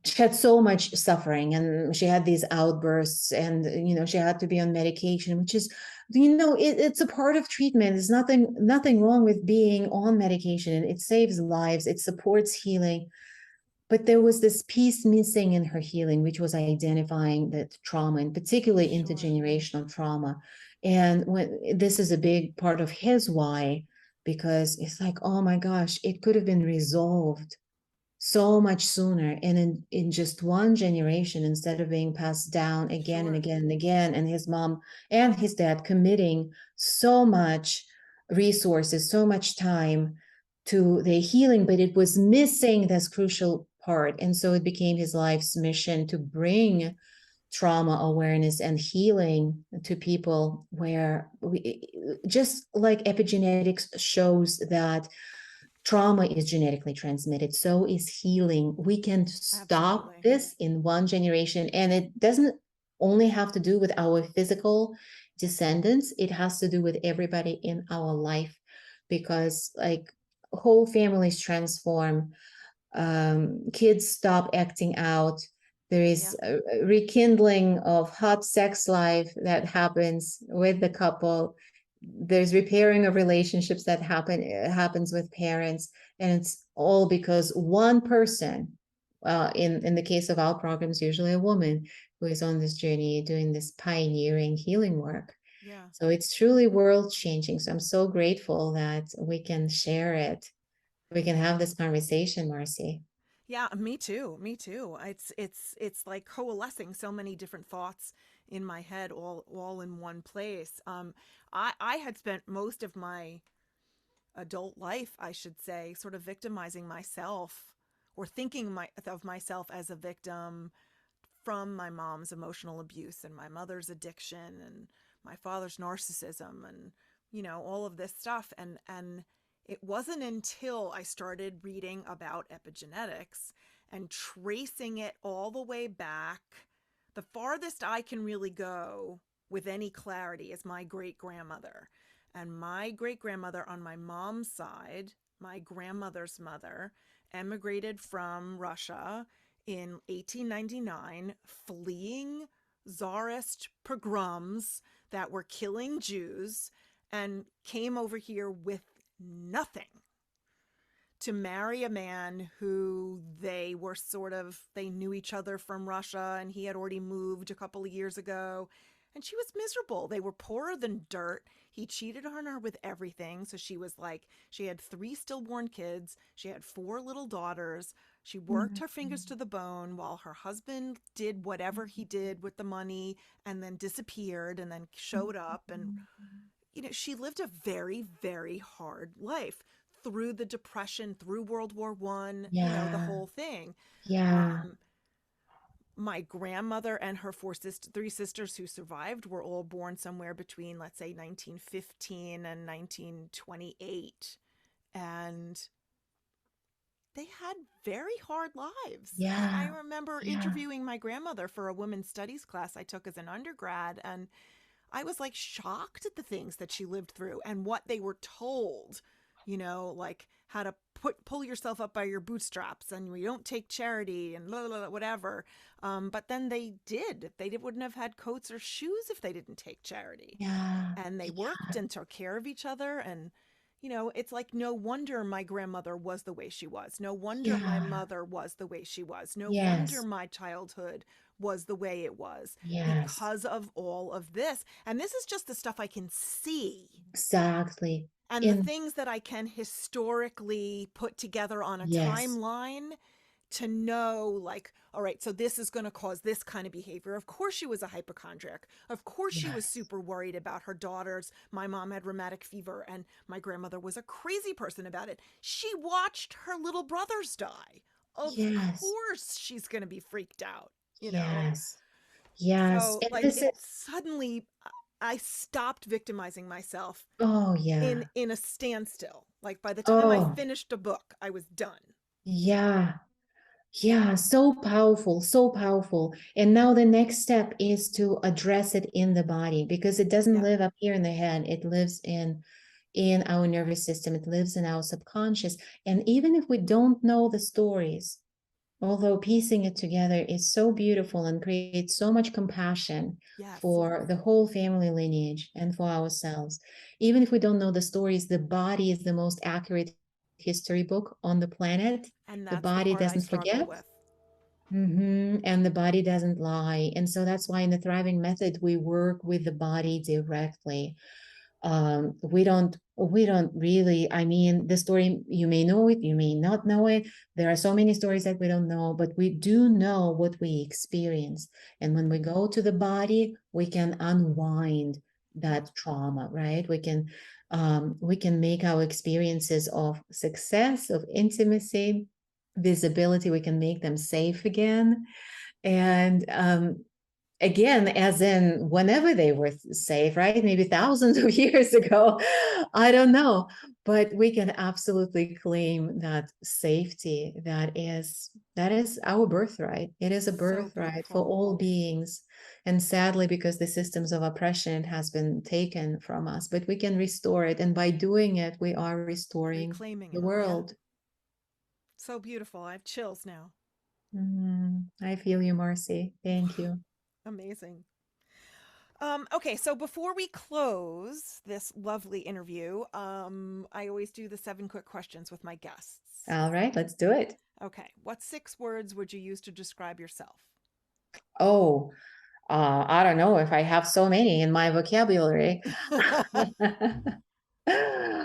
she had so much suffering, and she had these outbursts, and she had to be on medication, which is, it's a part of treatment. There's nothing wrong with being on medication. It saves lives, it supports healing. But there was this piece missing in her healing, which was identifying that trauma, and particularly Sure. intergenerational trauma. And when this is a big part of his why, because it's like, oh my gosh, it could have been resolved so much sooner, and in just one generation, instead of being passed down again and Sure. again and again, and his mom and his dad committing so much resources, so much time to their healing, but it was missing this crucial part. And so it became his life's mission to bring trauma awareness and healing to people, where just like epigenetics shows that trauma is genetically transmitted, so is healing. We can stop Absolutely. this in one generation, and it doesn't only have to do with our physical descendants, it has to do with everybody in our life, because like whole families transform, kids stop acting out. There Yeah. is a rekindling of hot sex life that happens with the couple. There's repairing of relationships that happens with parents, and it's all because one person, in the case of our programs, usually a woman, who is on this journey doing this pioneering healing work. Yeah. So it's truly world changing. So I'm so grateful that we can share it. We can have this conversation, Marci. Yeah, me too. Me too. It's like coalescing so many different thoughts in my head all in one place. I had spent most of my adult life, I should say, sort of victimizing myself, or thinking of myself as a victim from my mom's emotional abuse and my mother's addiction and my father's narcissism, and all of this stuff. And it wasn't until I started reading about epigenetics and tracing it all the way back. The farthest I can really go with any clarity is my great grandmother. And my great grandmother on my mom's side, my grandmother's mother, emigrated from Russia in 1899, fleeing czarist pogroms that were killing Jews, and came over here with nothing to marry a man who they knew each other from Russia, and he had already moved a couple of years ago. And she was miserable. They were poorer than dirt. He cheated on her with everything. So she had 3 stillborn kids. She had 4 little daughters. She worked her fingers to the bone while her husband did whatever he did with the money and then disappeared and then showed up. And she lived a very, very hard life through the Depression, through World War One, the Yeah. whole thing. Yeah. My grandmother and her 3 sisters who survived were all born somewhere between, let's say, 1915 and 1928. And they had very hard lives. I Yeah. remember Yeah. interviewing my grandmother for a women's studies class I took as an undergrad, and I was like shocked at the things that she lived through and what they were told, like how to pull yourself up by your bootstraps, and we don't take charity and blah, blah, blah, whatever. But then they did. Wouldn't have had coats or shoes if they didn't take charity. Yeah. And they worked Yeah. and took care of each other. And it's like no wonder my grandmother was the way she was. No wonder my Yeah. mother was the way she was. No wonder Yes. my childhood was the way it was Yes. because of all of this. And this is just the stuff I can see Exactly. and the In things that I can historically put together on a yes. timeline to know, like, all right, so this is going to cause this kind of behavior. Of course she was a hypochondriac. Of course she was Yes. super worried about her daughters. My mom had rheumatic fever, and my grandmother was a crazy person about it. She watched her little brothers die. Of Yes. course she's going to be freaked out. Yes. Yes. So And like this it is, suddenly I stopped victimizing myself oh, in yeah. in a standstill. Like by the time I Oh, finished a book, I was done. yeah. Yeah. So powerful. So powerful. And now the next step is to address it in the body because it doesn't Yeah. live up here in the head. It lives in our nervous system. It lives in our subconscious. And even if we don't know the stories, although piecing it together is so beautiful and creates so much compassion Yes. for the whole family lineage and for ourselves. Even if we don't know the stories, the body is the most accurate history book on the planet. And The that's the body part I doesn't struggle forget. with. And the body doesn't lie. And so that's why in the thriving method, we work with the body directly. We don't really, I mean, the story, you may know it, you may not know it. There are so many stories that we don't know, but we do know what we experience. And when we go to the body, we can unwind Yeah. that trauma, right? We can make our experiences of success, of intimacy, visibility, we can make them safe again. And again, as in whenever they were safe, right? Maybe thousands of years ago. I don't know. But we can absolutely claim that safety that is our birthright. It is a So birthright for beautiful. all beings. And sadly, because the systems of oppression has been taken from us, but we can restore it. And by doing it, we are restoring Reclaiming the it. Yeah. world. So beautiful. I have chills now. I feel you, Marci. Thank you. Amazing. Okay, so before we close this lovely interview, I always do the 7 quick questions with my guests. All right, let's do it. Okay, what 6 words would you use to describe yourself? Oh, I don't know if I have so many in my vocabulary.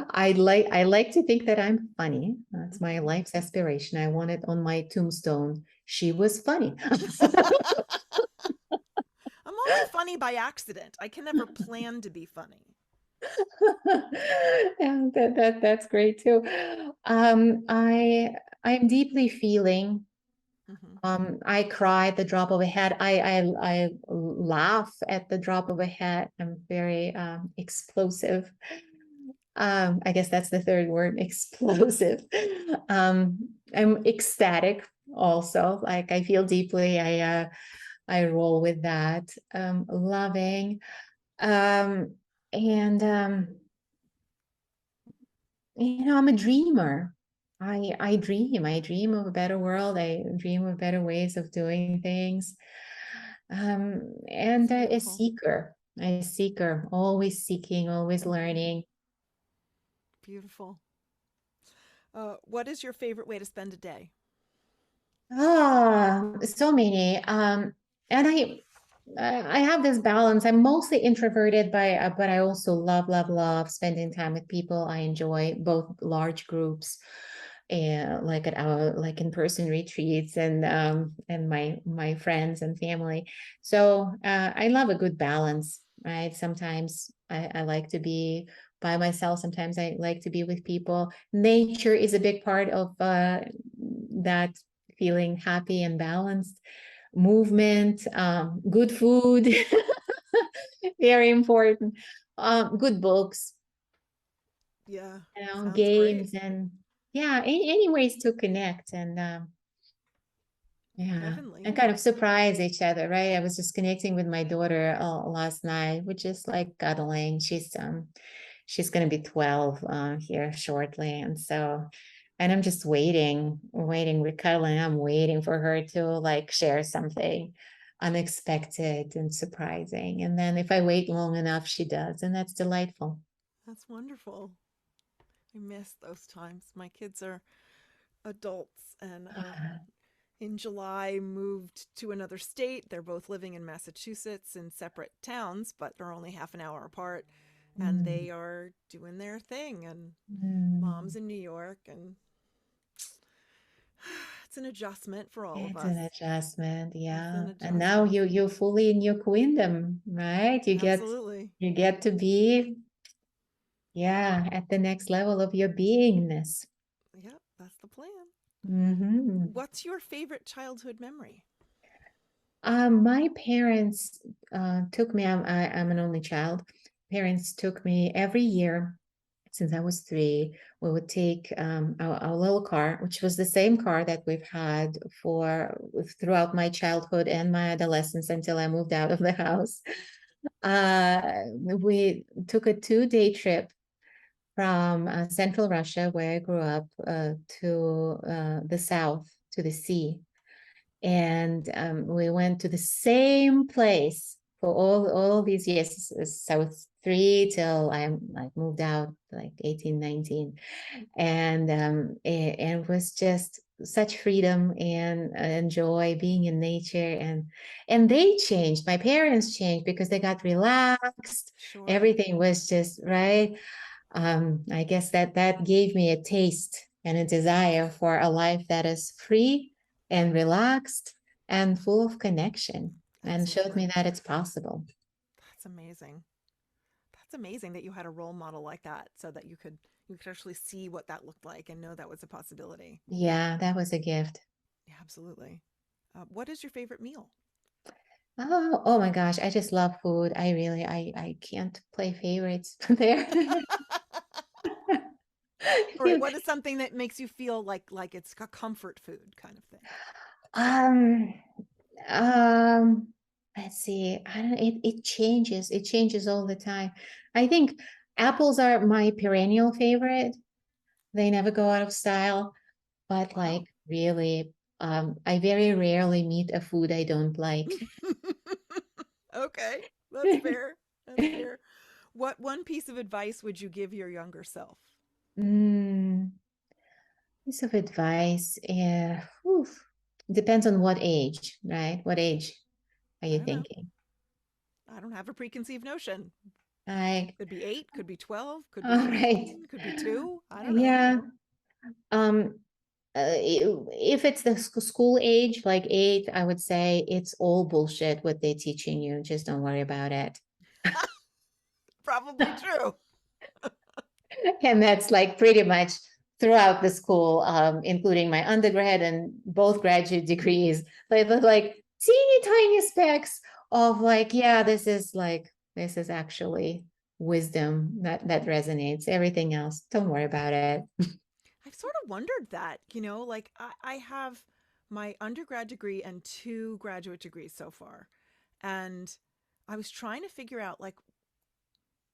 I like to think that I'm funny. That's my Mhm. life's aspiration. I want it on my tombstone. She was funny. I'm only funny by accident. I can never plan to be funny. Yeah, that's great too. I'm deeply feeling. Hmm. I cry at the drop of a hat. I laugh at the drop of a hat. I'm very explosive. I guess that's the third word, explosive. I'm ecstatic also. Like I feel deeply. I roll with that. Loving. Um, and I'm a dreamer. I dream of a better world. I dream of better ways of doing things. And It's beautiful. a seeker, always seeking, always learning. Beautiful. What is your favorite way to spend a day? So many. And I have this balance. I'm mostly introverted but I also love spending time with people. I enjoy both large groups and like at our like in-person retreats and my friends and family. So I love a good balance, right? Sometimes I like to be by myself. Sometimes I like to be with people. Nature is a big part of that feeling happy and balanced. Movement, good food, very important. Good books, Yeah, sounds great. games, and yeah, any ways to connect and yeah, Heavenly. and kind of surprise each other, right? I was just connecting with my daughter last night, which is like cuddling. She's gonna be 12 here shortly, and so and I'm just waiting, we're cuddling. I'm waiting for her to like share something unexpected and surprising. And then if I wait long enough, she does, and that's delightful. That's wonderful. I miss those times. My kids are adults and in July moved to another state. They're both living in Massachusetts in separate towns, but they're only half an hour apart. And Mm, they are doing their thing. And mom's mm. in New York. And it's an adjustment for all of It's us. an adjustment, It's an yeah. And now adjustment. you're fully in your queendom, right? Absolutely. You get to be, yeah, at the next level of your beingness. Yep, that's the plan. Hmm. What's your favorite childhood memory? My parents took me. I'm an only child. Parents took me every year since I was three. We would take our little car, which was the same car that we've had for throughout my childhood and my adolescence until I moved out of the house. We took a 2-day trip from central Russia, where I grew up, to the south, to the sea. And we went to the same place for all these years. So I was three till I like moved out like 18, 19. And it was just such freedom and joy being in nature and they changed. My parents changed because they got relaxed. Sure. Everything was just right. I guess that gave me a taste and a desire for a life that is free and relaxed and full of connection, and showed me Absolutely. that it's possible. That's amazing. That's amazing that you had a role model like that so that you could actually see what that looked like and know that was a possibility. Yeah, that was a gift. Yeah, absolutely. What is your favorite meal? Oh my gosh, I just love food. I can't play favorites there. Or what is something that makes you feel like it's a comfort food kind of thing? Um, um, let's see. I don't it changes. It changes all the time. I think apples are my perennial favorite. They never go out of style, but like Wow. really, I very rarely meet a food I don't like. Okay, that's fair. That's fair. What one piece of advice would you give your younger self? Mm, piece of advice. Yeah. Depends on what age, right? What age are I you don't know. thinking? I don't have a preconceived notion. Like, Could be 8, could be 12, could be all right. 15, could be 2. I don't know. Yeah. Um, if it's the school age, like 8, I would say it's all bullshit what they're teaching you. Just don't worry about it. Probably true. And that's like pretty much throughout the school, including my undergrad and both graduate degrees. Like teeny tiny specks of like, yeah, this is actually wisdom that resonates. Everything else, don't worry about it. I've sort of wondered that, like I have my undergrad degree and 2 graduate degrees so far. And I was trying to figure out like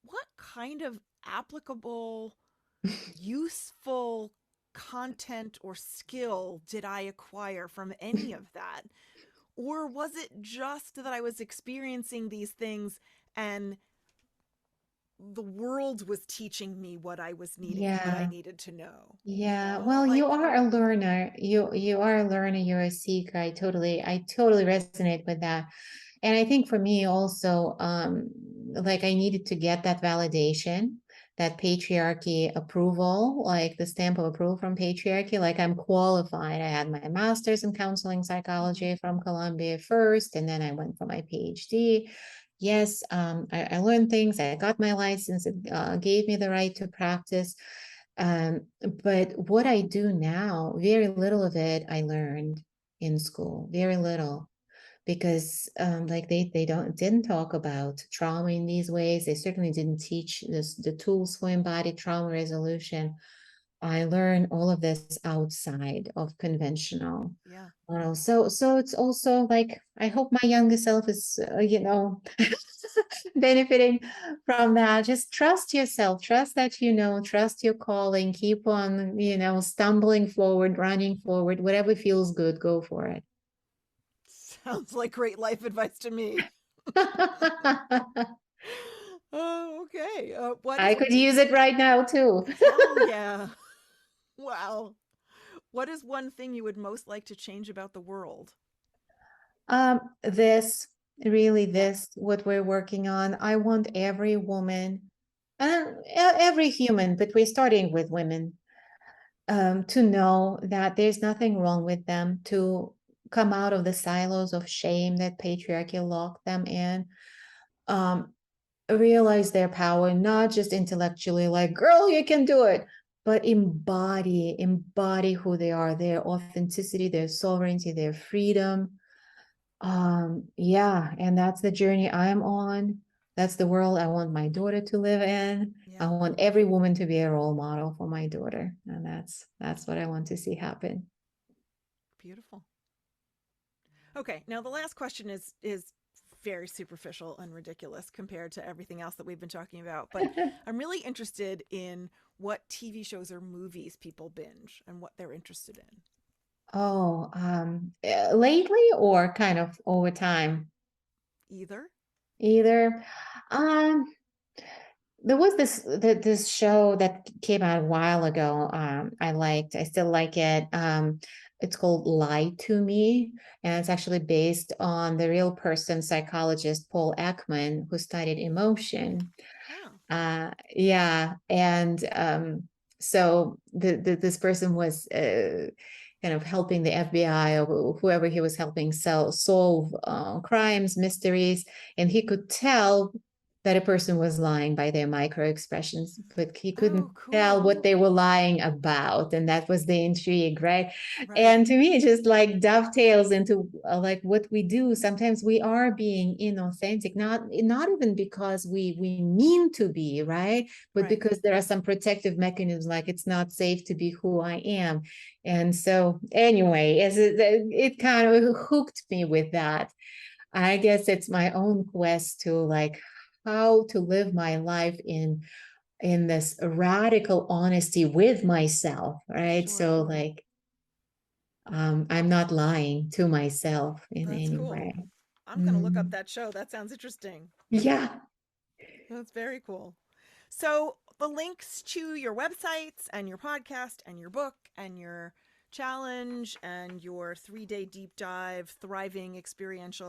what kind of applicable, useful content or skill did I acquire from any of that? Or was it just that I was experiencing these things and the world was teaching me what I was needing, what I Yeah. needed to know? You Yeah. know, Well, you like are a learner. You are a learner, you're a seeker. I totally resonate with that. And I think for me also, like I needed to get that validation, that patriarchy approval, like the stamp of approval from patriarchy, like I'm qualified. I had my master's in counseling mhm, psychology from Columbia first, and then I went for my PhD. Yes, I learned things. I got my license. It gave me the right to practice. But what I do now, very little of it I learned in school, very little because like they didn't talk about trauma in these ways. They certainly didn't teach the tools for embodied trauma resolution. I learned all of this outside of conventional yeah. models. So it's also like I hope my younger self is benefiting from that. Just trust yourself, trust that trust your calling, keep on stumbling forward, running forward, whatever feels good, go for it. Sounds like great life advice to me. Oh, okay. What I is, could use it right now too. hell yeah. Wow. What is one thing you would most like to change about the world? This really Yeah. this what we're working on. I want every woman and every human, but we're starting with women, to know that there's nothing wrong with them, to come out of the silos of shame that patriarchy locked them in, um, realize their power, not just intellectually, like, girl, you can do it, but embody who they are, their authenticity, their sovereignty, their freedom. Yeah, and that's the journey I'm on. That's the world I want my daughter to live in. I Yeah. want every woman to be a role model for my daughter, and that's what I want to see happen. Beautiful. Okay. Now the last question is very superficial and ridiculous compared to everything else that we've been talking about, but I'm really interested in what TV shows or movies people binge and what they're interested in. Oh, lately or kind of over time? Either? Either. Um, there was this show that came out a while ago. I still like it. It's called Lie to Me, and it's actually based on the real person psychologist Paul Ekman, who studied emotion. Oh. Yeah, and so this person was kind of helping the FBI or whoever he was helping solve crimes, mysteries, and he could tell that a person was lying by their micro expressions, but he couldn't Oh, tell cool. what they were lying about, and that was the intrigue, right? Right. And to me, it just like dovetails into like what we do. Sometimes we are being inauthentic, not even because we mean to be, right? But Right. because there are some protective mechanisms, like it's not safe to be who I am. And so, anyway, as it kind of hooked me with that. I guess it's my own quest to like how to live my life in this radical honesty with myself, right? Sure. So like I'm not lying to myself in That's any cool. way. I'm going to look up Mm. that show. That sounds interesting. Yeah. That's very cool. So, the links to your websites and your podcast and your book and your challenge and your 3-day deep dive, thriving experience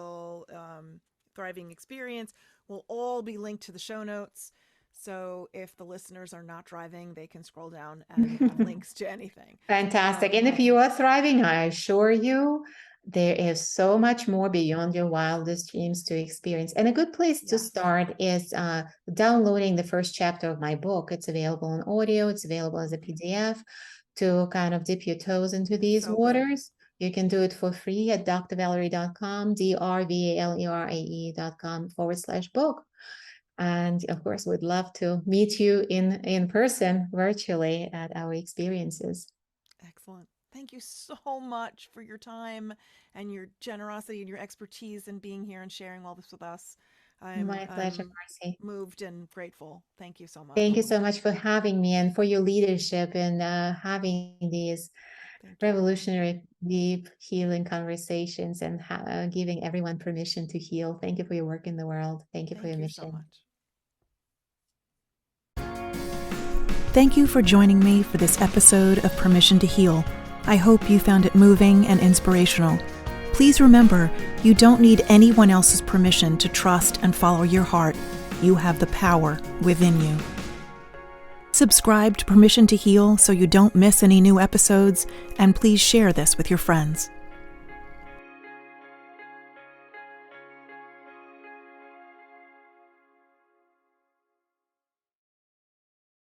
will all be linked to the show notes. So, if the listeners are not driving, they can scroll down and have links to anything. Fantastic. And Um, if you are thriving, I assure you, there is so much more beyond your wildest dreams to experience. And a good place to yes. start is downloading the first chapter of my book. It's available in audio, it's available as a Mhm. PDF to kind of dip your toes into It's these so good. waters. You can do it for free at drvalerie.com, drvalerie.com/book. And of course, we'd love to meet you in person virtually at our experiences. Excellent. Thank you so much for your time and your generosity and your expertise in being here and sharing all this with us. My pleasure, I'm Marci. moved and grateful. Thank you so Thank much. you so much for having me and for your leadership in having these Thank you. revolutionary, deep, healing conversations and giving everyone permission to heal. Thank you for your work in the world. Thank you for Thank your you so mission. much. Thank you for joining me for this episode of Permission to Heal. I hope you found it moving and inspirational. Please remember, you don't need anyone else's permission to trust and follow your heart. You have the power within you. Subscribe to Permission to Heal so you don't miss any new episodes, and please share this with your friends.